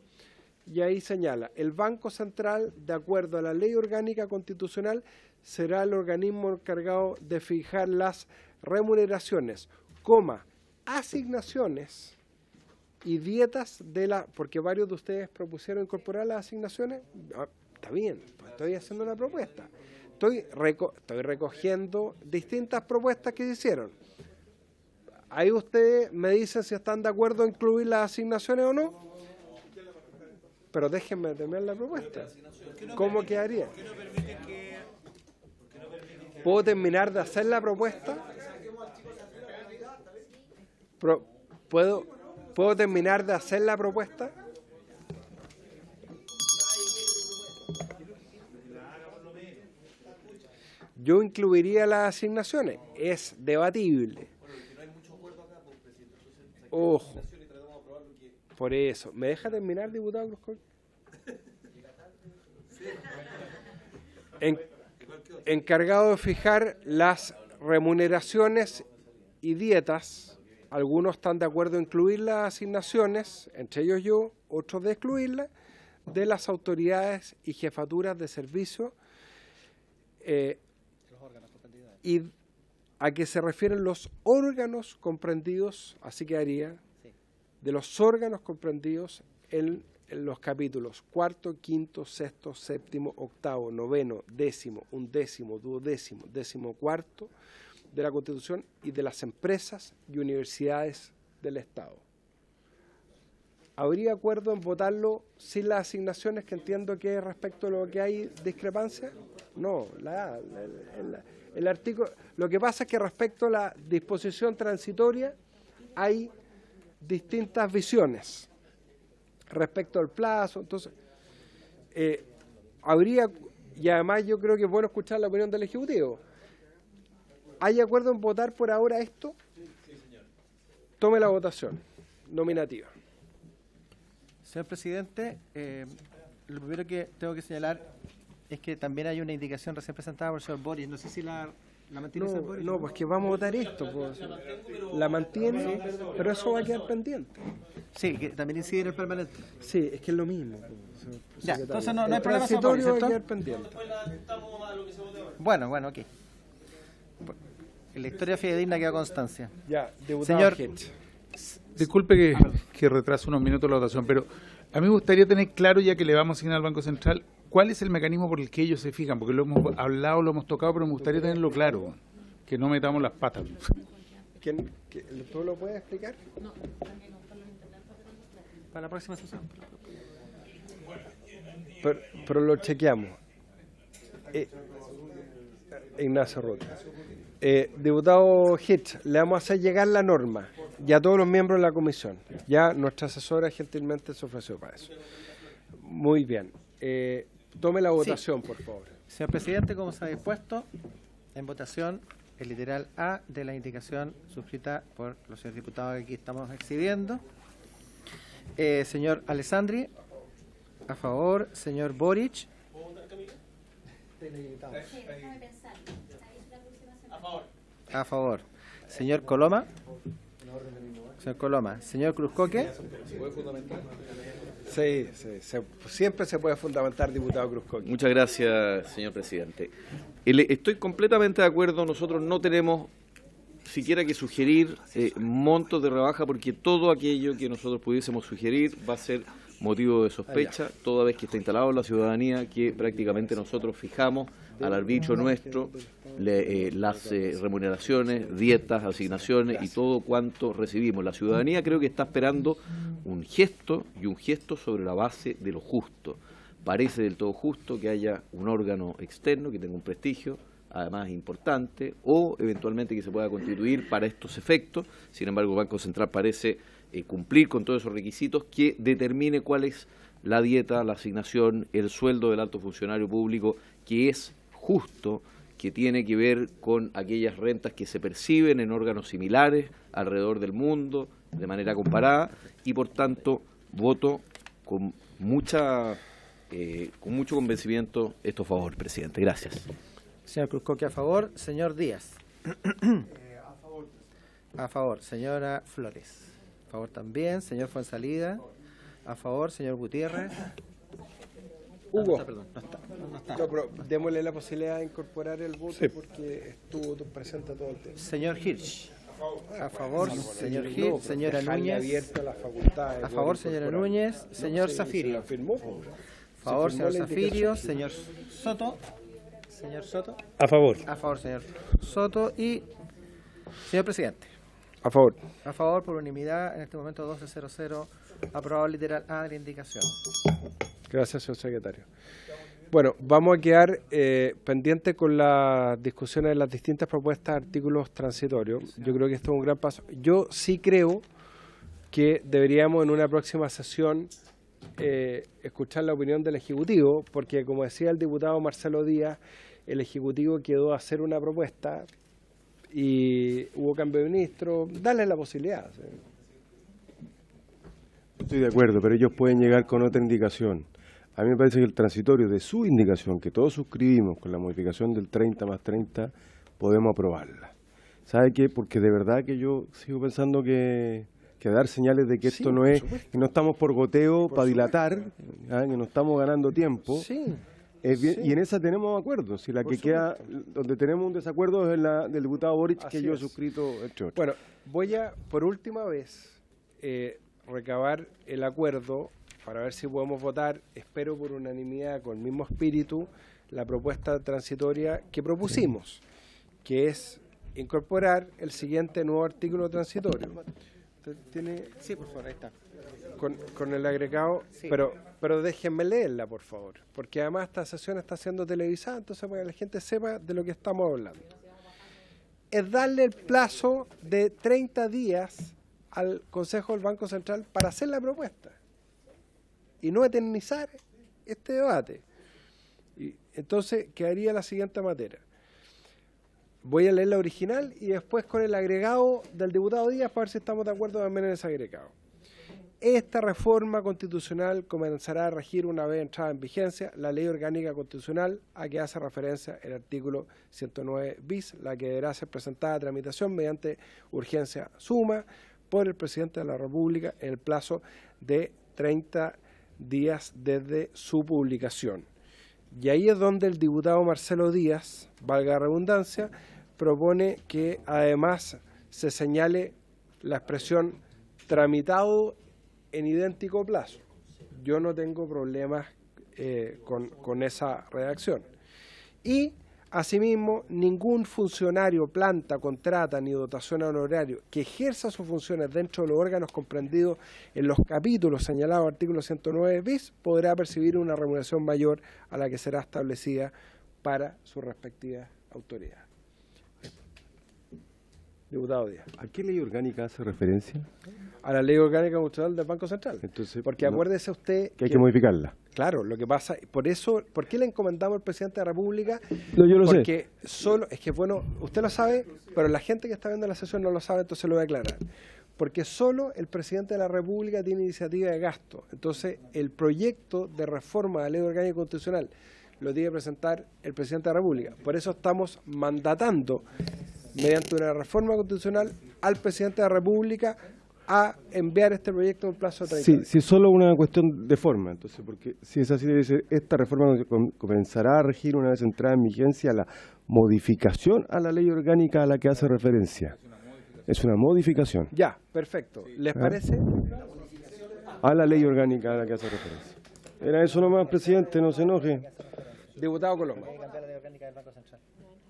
y ahí señala: el Banco Central, de acuerdo a la Ley Orgánica Constitucional, será el organismo encargado de fijar las remuneraciones, asignaciones y dietas porque varios de ustedes propusieron incorporar las asignaciones. Está bien, pues estoy haciendo una propuesta. Estoy recogiendo distintas propuestas que se hicieron. Ahí ustedes me dicen si están de acuerdo en incluir las asignaciones o no. Pero déjenme terminar la propuesta. ¿Cómo quedaría? ¿Puedo terminar de hacer la propuesta? ¿Puedo terminar de hacer la propuesta? Yo incluiría las asignaciones. Es debatible. Ojo. Por eso. ¿Me deja terminar, diputado Cruzcoy? Encargado de fijar las remuneraciones y dietas. Algunos están de acuerdo en incluir las asignaciones, entre ellos yo, otros de excluirlas, de las autoridades y jefaturas de servicio, y a qué se refieren los órganos comprendidos, así quedaría, de los órganos comprendidos en los capítulos 4º, 5º, 6º, 7º, 8º, 9º, 10º, 11º, 12º, 14º de la Constitución y de las empresas y universidades del Estado. ¿Habría acuerdo en votarlo sin las asignaciones, que entiendo que respecto a lo que hay discrepancia? No, el artículo. Lo que pasa es que respecto a la disposición transitoria hay distintas visiones respecto al plazo. Entonces, habría, y además yo creo que es bueno escuchar la opinión del Ejecutivo. ¿Hay acuerdo en votar por ahora esto? Sí, señor. Tome la votación nominativa. Señor presidente, lo primero que tengo que señalar es que también hay una indicación recién presentada por el señor Boris. No sé si la mantiene el señor Boris. No, pues que vamos a votar esto. Pues. La mantiene, pero eso va a quedar pendiente. Sí, que también incide en el permanente. Sí, es que es lo mismo. Ya, entonces no hay problema. Transitorio va a quedar pendiente. Bueno, ok. En la historia fidedigna queda constancia. Ya, diputado señor. Disculpe que retrase unos minutos la votación, pero a mí me gustaría tener claro, ya que le vamos a asignar al Banco Central, cuál es el mecanismo por el que ellos se fijan, porque lo hemos hablado, lo hemos tocado, pero me gustaría tenerlo claro, que no metamos las patas. ¿Tú lo puedes explicar? No. Para la próxima sesión. Pero lo chequeamos. Ignacio Ruth. Diputado Hitch, le vamos a hacer llegar la norma y a todos los miembros de la comisión. Ya nuestra asesora gentilmente se ofreció para eso. Muy bien. Tome la votación, por favor. Señor presidente, como se ha dispuesto, en votación el literal A de la indicación suscrita por los señores diputados que aquí estamos exhibiendo. Señor Alessandri, a favor. Señor Boric. A favor. Señor Coloma. Señor Coloma. Señor Cruzcoque. Sí, siempre se puede fundamentar, diputado Cruzcoque. Muchas gracias, señor presidente. Estoy completamente de acuerdo. Nosotros no tenemos siquiera que sugerir montos de rebaja, porque todo aquello que nosotros pudiésemos sugerir va a ser motivo de sospecha, toda vez que está instalado en la ciudadanía que prácticamente nosotros fijamos al arbitrio nuestro las remuneraciones, dietas, asignaciones y todo cuanto recibimos. La ciudadanía creo que está esperando un gesto, y un gesto sobre la base de lo justo. Parece del todo justo que haya un órgano externo que tenga un prestigio, además importante, o eventualmente que se pueda constituir para estos efectos. Sin embargo, el Banco Central parece cumplir con todos esos requisitos, que determine cuál es la dieta, la asignación, el sueldo del alto funcionario público, que es justo, que tiene que ver con aquellas rentas que se perciben en órganos similares alrededor del mundo, de manera comparada, y por tanto voto con mucho convencimiento esto a favor, presidente. Gracias. Señor Cruzcoque, a favor. Señor Díaz. A favor. A favor. Señora Flores. A favor también. Señor Fuenzalida. A favor. Señor Gutiérrez. Hugo. No está. No, pero démosle la posibilidad de incorporar el voto, sí, porque estuvo presente todo el tiempo. Señor Hirsch. A favor, señor Hirsch. Señora Núñez. A favor, señora Núñez. Señor Zafirio. A favor, señor Zafirio. Señor Soto. Señor Soto. A favor. A favor, señor Soto. Y señor presidente. A favor. A favor, por unanimidad, en este momento 12-0-0, aprobado literal A de la indicación. Gracias, señor secretario. Bueno, vamos a quedar pendientes con las discusiones de las distintas propuestas de artículos transitorios. Yo creo que esto es un gran paso. Yo sí creo que deberíamos en una próxima sesión escuchar la opinión del Ejecutivo, porque como decía el diputado Marcelo Díaz, el Ejecutivo quedó a hacer una propuesta y hubo cambio de ministro. Darle la posibilidad. ¿Sí? Estoy de acuerdo, pero ellos pueden llegar con otra indicación. A mí me parece que el transitorio de su indicación, que todos suscribimos con la modificación del 30 más 30, podemos aprobarla. ¿Sabe qué? Porque de verdad que yo sigo pensando que dar señales de que esto no es, que no estamos por goteo para dilatar, que no estamos ganando tiempo. Es bien, y en esa tenemos acuerdos. Si la que queda, donde tenemos un desacuerdo es la del diputado Boric, que yo he suscrito, entre otros. Bueno, voy a, por última vez, recabar el acuerdo para ver si podemos votar, espero por unanimidad, con el mismo espíritu, la propuesta transitoria que propusimos, que es incorporar el siguiente nuevo artículo transitorio. ¿Tiene? Sí, por favor, ahí está. Con el agregado, sí. Pero déjenme leerla, por favor, porque además esta sesión está siendo televisada, entonces para que la gente sepa de lo que estamos hablando. Es darle el plazo de 30 días al Consejo del Banco Central para hacer la propuesta y no eternizar este debate. Y entonces quedaría la siguiente materia. Voy a leer la original y después con el agregado del diputado Díaz para ver si estamos de acuerdo también en ese agregado. Esta reforma constitucional comenzará a regir una vez entrada en vigencia la Ley Orgánica Constitucional a que hace referencia el artículo 109 bis, la que deberá ser presentada a tramitación mediante urgencia suma por el Presidente de la República en el plazo de 30 días desde su publicación. Y ahí es donde el diputado Marcelo Díaz, valga la redundancia, propone que además se señale la expresión tramitado en idéntico plazo. Yo no tengo problemas con esa redacción. Y, asimismo, ningún funcionario, planta, contrata ni dotación a honorario que ejerza sus funciones dentro de los órganos comprendidos en los capítulos señalados artículo 109 bis podrá percibir una remuneración mayor a la que será establecida para sus respectivas autoridad. Diputado Díaz. ¿A qué ley orgánica hace referencia? A la ley orgánica constitucional del Banco Central. Entonces, porque acuérdese usted que hay que modificarla. Claro, lo que pasa, por eso, ¿por qué le encomendamos al presidente de la República? No, yo lo sé. Porque solo, es que bueno, usted lo sabe, pero la gente que está viendo la sesión no lo sabe, entonces lo voy a aclarar. Porque solo el presidente de la República tiene iniciativa de gasto. Entonces, el proyecto de reforma de la ley orgánica constitucional lo tiene que presentar el presidente de la República. Por eso estamos mandatando, mediante una reforma constitucional, al presidente de la República a enviar este proyecto en un plazo de 30 días. Sí, es solo una cuestión de forma, entonces, porque si es así, debe ser, esta reforma comenzará a regir una vez entrada en vigencia la modificación a la ley orgánica a la que hace referencia. Es una modificación. Ya, perfecto. ¿Les parece? A la ley orgánica a la que hace referencia. Era eso nomás, presidente, no se enoje. Diputado Coloma.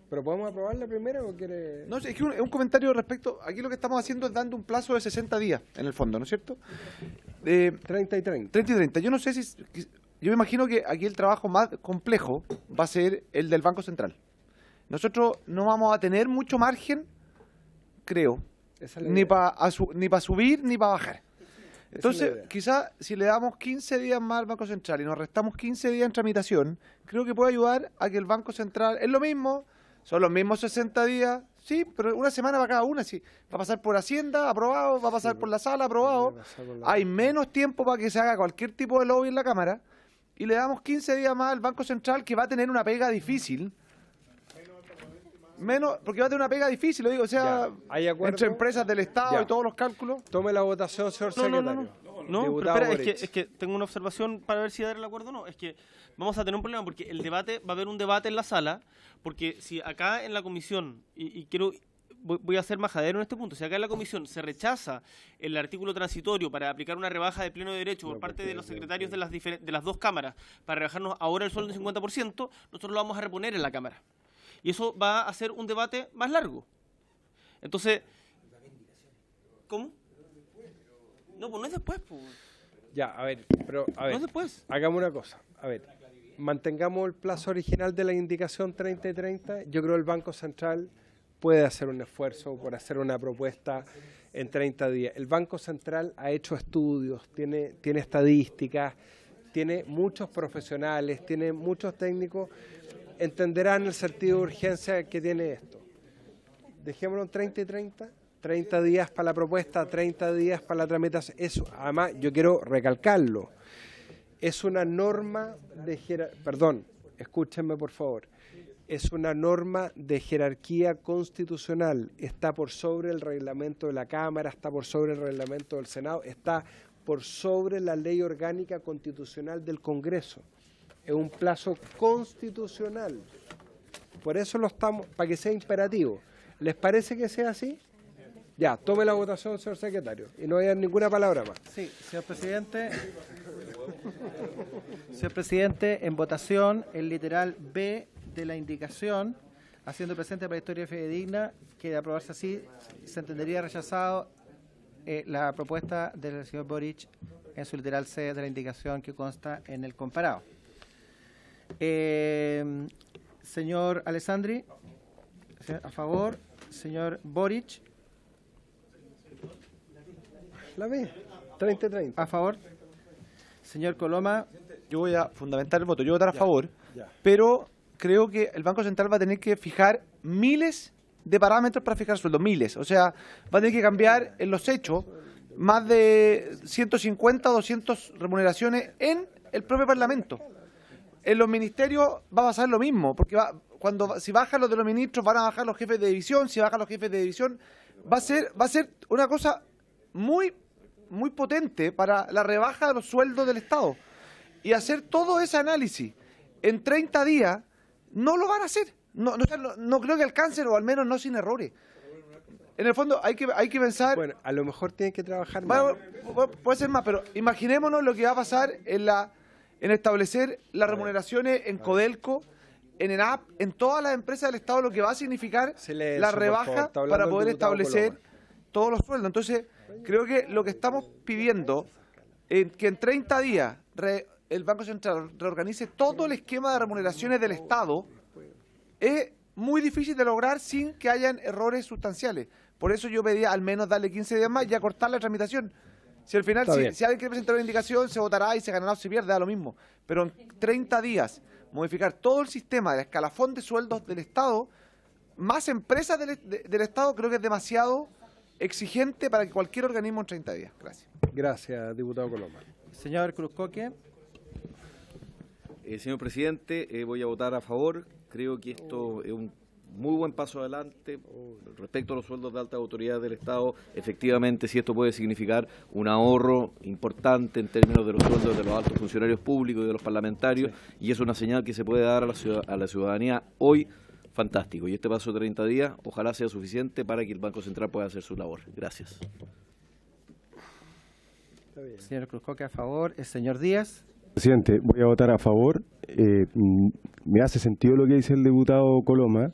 ¿Pero podemos aprobarla primero o quiere...? No, es que es un comentario respecto, aquí lo que estamos haciendo es dando un plazo de 60 días, en el fondo, ¿no es cierto? 30 y 30. 30 y 30. Yo no sé si... Yo me imagino que aquí el trabajo más complejo va a ser el del Banco Central. Nosotros no vamos a tener mucho margen, creo, ni para subir ni para bajar. Entonces, quizás si le damos 15 días más al Banco Central y nos restamos 15 días en tramitación, creo que puede ayudar a que el Banco Central... Es lo mismo, son los mismos 60 días, sí, pero una semana para cada una, sí. Va a pasar por Hacienda, aprobado, va a pasar por la sala, aprobado. Hay menos tiempo para que se haga cualquier tipo de lobby en la Cámara y le damos 15 días más al Banco Central, que va a tener una pega difícil. Menos, porque va a tener una pega difícil, lo digo, o sea, entre empresas del Estado y todos los cálculos. Tome la votación, señor secretario. No, pero espera, es que tengo una observación para ver si dar el acuerdo o no. Es que vamos a tener un problema porque el debate, va a haber un debate en la sala, porque si acá en la comisión, y voy a ser majadero en este punto, si acá en la comisión se rechaza el artículo transitorio para aplicar una rebaja de pleno derecho por parte de los secretarios de las dos cámaras para rebajarnos ahora el sueldo en 50%, nosotros lo vamos a reponer en la Cámara. Y eso va a ser un debate más largo. Entonces, ¿cómo? No, pues no es después, pues. Ya, a ver, No es después. Hagamos una cosa. A ver, mantengamos el plazo original de la indicación 30 y 30. Yo creo que el Banco Central puede hacer un esfuerzo por hacer una propuesta en 30 días. El Banco Central ha hecho estudios, tiene estadísticas, tiene muchos profesionales, tiene muchos técnicos. Entenderán el sentido de urgencia que tiene esto. Dejémoslo en 30 y 30. 30 días para la propuesta, 30 días para la tramitación. Eso, además, yo quiero recalcarlo. Es una norma de jerarquía, perdón, escúchenme por favor. Es una norma de jerarquía constitucional. Está por sobre el reglamento de la Cámara, está por sobre el reglamento del Senado, está por sobre la ley orgánica constitucional del Congreso. Es un plazo constitucional. Por eso lo estamos, para que sea imperativo. ¿Les parece que sea así? Ya, tome la votación, señor secretario, y no haya ninguna palabra más. Sí, señor presidente. Señor presidente, en votación, el literal B de la indicación, haciendo presente para la historia fidedigna, que de aprobarse así, se entendería rechazado la propuesta del señor Boric en su literal C de la indicación que consta en el comparado. Señor Alessandri, a favor. Señor Boric. La B, 30-30. A favor. Señor Coloma. Yo voy a fundamentar el voto, yo voy a votar a favor, pero creo que el Banco Central va a tener que fijar miles de parámetros para fijar sueldos, miles. O sea, va a tener que cambiar en los hechos más de 150 o 200 remuneraciones en el propio Parlamento. En los ministerios va a pasar lo mismo, porque si bajan los de los ministros van a bajar los jefes de división, si bajan los jefes de división, va a ser una cosa muy, muy potente para la rebaja de los sueldos del Estado. Y hacer todo ese análisis en 30 días no lo van a hacer. No creo que alcancen, o al menos no sin errores. En el fondo hay que pensar... Bueno, a lo mejor tienen que trabajar más. Puede ser más, pero imaginémonos lo que va a pasar en establecer las remuneraciones en Codelco, en ENAP, en todas las empresas del Estado, lo que va a significar la rebaja para poder establecer todos los sueldos. Entonces, creo que lo que estamos pidiendo, que en 30 días el Banco Central reorganice todo el esquema de remuneraciones del Estado, es muy difícil de lograr sin que hayan errores sustanciales. Por eso yo pedía al menos darle 15 días más y acortar la tramitación. Si al final, si alguien quiere presentar una indicación, se votará y se ganará o se pierde, da lo mismo. Pero en 30 días, modificar todo el sistema de escalafón de sueldos del Estado, más empresas del Estado, creo que es demasiado exigente para que cualquier organismo en 30 días. Gracias. Gracias, diputado Coloma. Señor Cruzcoque. Señor presidente, voy a votar a favor. Creo que esto es un muy buen paso adelante respecto a los sueldos de alta autoridad del Estado. Efectivamente, si esto puede significar un ahorro importante en términos de los sueldos de los altos funcionarios públicos y de los parlamentarios, y es una señal que se puede dar a la ciudadanía hoy, fantástico. Y este paso de 30 días, ojalá sea suficiente para que el Banco Central pueda hacer su labor. Gracias. Señor Cruzcoque, a favor. El señor Díaz. Presidente, voy a votar a favor. Me hace sentido lo que dice el diputado Coloma,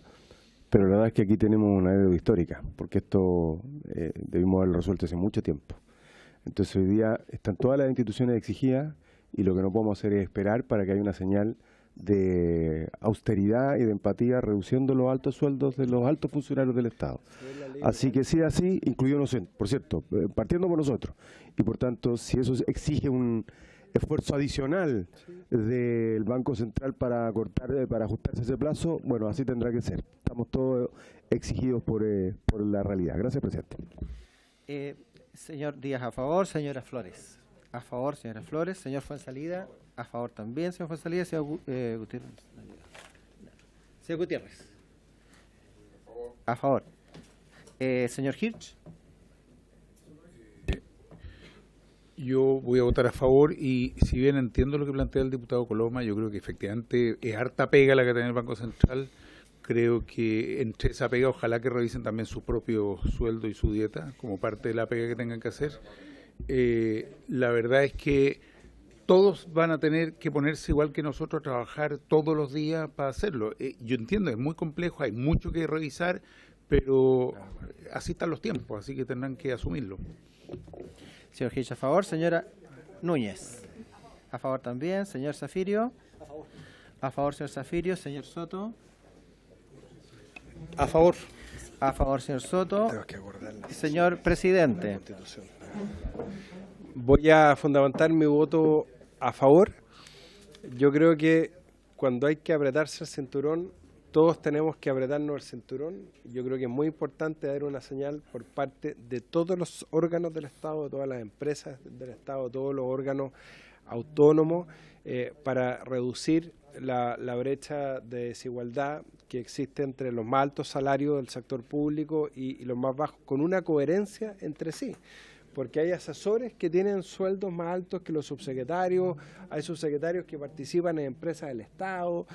pero la verdad es que aquí tenemos una deuda histórica, porque esto debimos haberlo resuelto hace mucho tiempo. Entonces hoy día están todas las instituciones exigidas y lo que no podemos hacer es esperar para que haya una señal de austeridad y de empatía reduciendo los altos sueldos de los altos funcionarios del Estado. Así que si es así, incluidos, por cierto, partiendo por nosotros. Y por tanto, si eso exige un esfuerzo adicional del Banco Central para ajustarse a ese plazo, bueno, así tendrá que ser. Estamos todos exigidos por la realidad. Gracias, presidente. Señor Díaz, a favor. Señora Flores. A favor, señora Flores. Señor Fuenzalida. A favor también, señor Fuenzalida. Señor Gutiérrez. Señor Gutiérrez. A favor. Señor Hirsch. Yo voy a votar a favor y si bien entiendo lo que plantea el diputado Coloma, yo creo que efectivamente es harta pega la que tiene el Banco Central. Creo que entre esa pega ojalá que revisen también su propio sueldo y su dieta como parte de la pega que tengan que hacer. La verdad es que todos van a tener que ponerse igual que nosotros a trabajar todos los días para hacerlo. Yo entiendo, es muy complejo, hay mucho que revisar, pero así están los tiempos, así que tendrán que asumirlo. Señor Hitch, a favor. Señora Núñez. A favor también. Señor Zafirio. A favor. A favor, señor Zafirio. Señor Soto. A favor. A favor, señor Soto. Señor presidente. Voy a fundamentar mi voto a favor. Yo creo que cuando hay que apretarse el cinturón, todos tenemos que apretarnos el cinturón. Yo creo que es muy importante dar una señal por parte de todos los órganos del Estado, de todas las empresas del Estado, todos los órganos autónomos, para reducir la brecha de desigualdad que existe entre los más altos salarios del sector público y los más bajos, con una coherencia entre sí. Porque hay asesores que tienen sueldos más altos que los subsecretarios, hay subsecretarios que participan en empresas del Estado,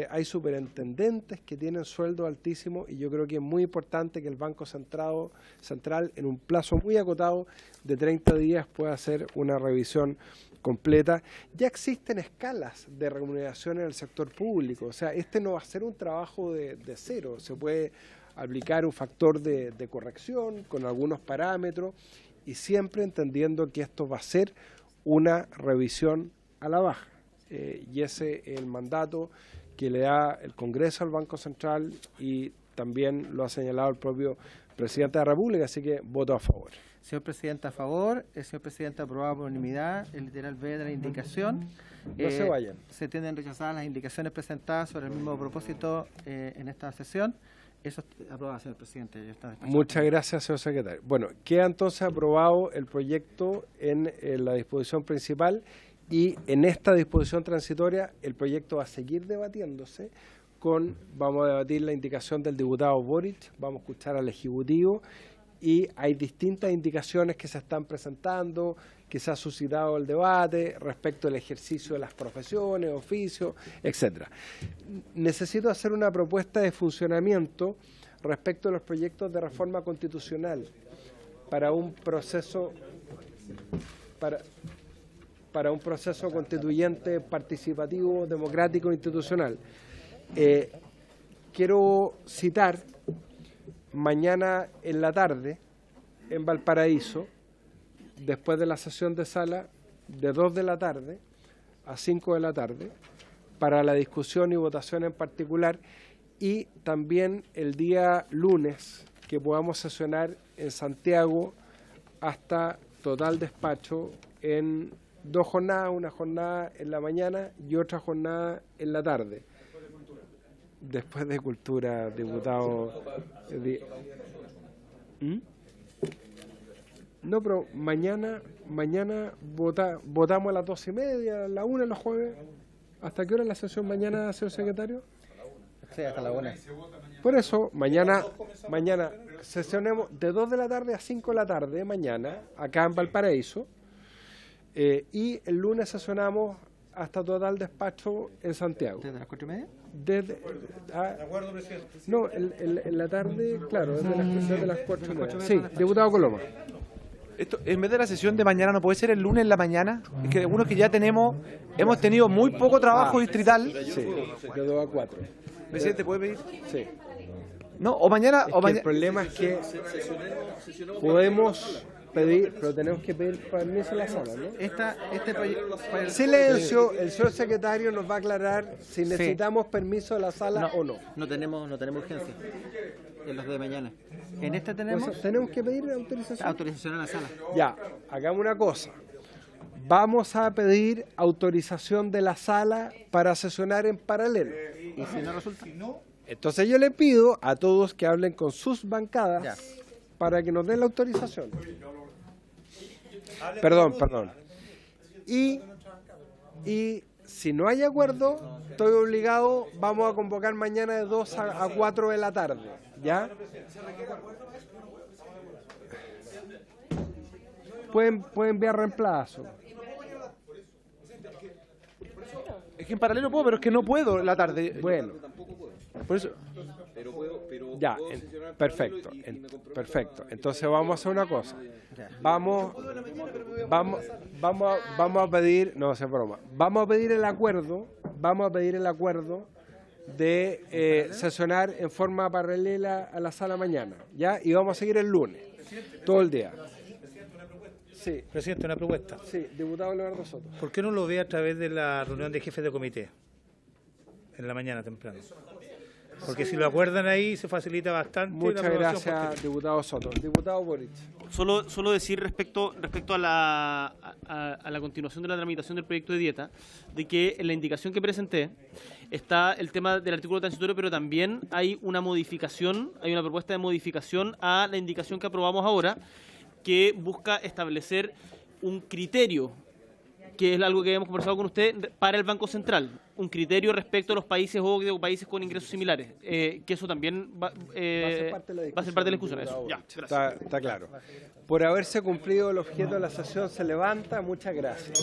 hay superintendentes que tienen sueldos altísimos, y yo creo que es muy importante que el Banco Central en un plazo muy acotado de 30 días pueda hacer una revisión completa. Ya existen escalas de remuneración en el sector público, o sea, este no va a ser un trabajo de cero, se puede aplicar un factor de corrección con algunos parámetros, y siempre entendiendo que esto va a ser una revisión a la baja. Y ese es el mandato que le da el Congreso al Banco Central y también lo ha señalado el propio presidente de la República, así que voto a favor. Señor presidente, a favor. El señor presidente aprobado por unanimidad el literal B de la indicación. No se vayan. Se tienden rechazadas las indicaciones presentadas sobre el mismo propósito en esta sesión. Eso aprobado, señor presidente. Ya está despachado. Muchas gracias, señor secretario. Bueno, queda entonces aprobado el proyecto en la disposición principal, y en esta disposición transitoria el proyecto va a seguir debatiéndose. Vamos a debatir la indicación del diputado Boric, vamos a escuchar al Ejecutivo, y hay distintas indicaciones que se están presentando, que se ha suscitado el debate respecto al ejercicio de las profesiones, oficios, etcétera. Necesito hacer una propuesta de funcionamiento respecto a los proyectos de reforma constitucional para un proceso constituyente, participativo, democrático, institucional. Quiero citar mañana en la tarde en Valparaíso, después de la sesión de sala, de 2 de la tarde a 5 de la tarde, para la discusión y votación en particular, y también el día lunes que podamos sesionar en Santiago hasta total despacho en 2 jornadas, una jornada en la mañana y otra jornada en la tarde. Después de cultura, diputado. No, pero mañana votamos a las 12:30, a la 1 los jueves. ¿Hasta qué hora es la sesión mañana, señor secretario? Sí, hasta la 1. Por eso, mañana sesionemos de 2 de la tarde a 5 de la tarde, mañana, acá en Valparaíso, y el lunes sesionamos hasta total despacho en Santiago. ¿Desde las 4:30? No, en la tarde, claro, desde las 4:30. Sí, diputado Coloma. Esto, en vez de la sesión de mañana, ¿no puede ser el lunes en la mañana? Es que algunos que ya hemos tenido muy poco trabajo distrital. Sí, de 2 a 4. Presidente, ¿puede pedir? Sí. No, o mañana... El problema es que podemos pedir, pero tenemos que pedir permiso a la sala, ¿no? Silencio, el señor secretario nos va a aclarar si necesitamos permiso de la sala o no. No tenemos urgencia en los de mañana. En este tenemos... ¿Tenemos que pedir autorización? Autorización a la sala. Ya, hagamos una cosa. Vamos a pedir autorización de la sala para sesionar en paralelo. ¿Y si no resulta? Entonces yo le pido a todos que hablen con sus bancadas para que nos den la autorización. Perdón. Y si no hay acuerdo, estoy obligado, vamos a convocar mañana de 2 a 4 de la tarde. ¿Ya? Pueden enviar reemplazo. Es que en paralelo puedo, pero es que no puedo la tarde. Bueno. Por eso. Ya, perfecto. Entonces vamos a hacer una cosa. Vamos a pedir, no es broma. Vamos a pedir el acuerdo de sesionar en forma paralela a la sala mañana, ¿ya? Y vamos a seguir el lunes, todo el día. Sí. Presidente, una propuesta. Sí, diputado Leonardo Soto. ¿Por qué no lo ve a través de la reunión de jefes de comité? En la mañana temprano. Porque si lo acuerdan ahí se facilita bastante. Muchas gracias, diputado Soto. Diputado Boric. Solo decir respecto a la continuación de la tramitación del proyecto de dieta, de que en la indicación que presenté está el tema del artículo transitorio, pero también hay una propuesta de modificación a la indicación que aprobamos ahora, que busca establecer un criterio, que es algo que habíamos conversado con usted, para el Banco Central, un criterio respecto a los países o países con ingresos similares, que eso también va a ser parte de la discusión. Eso. Ya, está claro. Por haberse cumplido el objeto de la sesión, se levanta. Muchas gracias.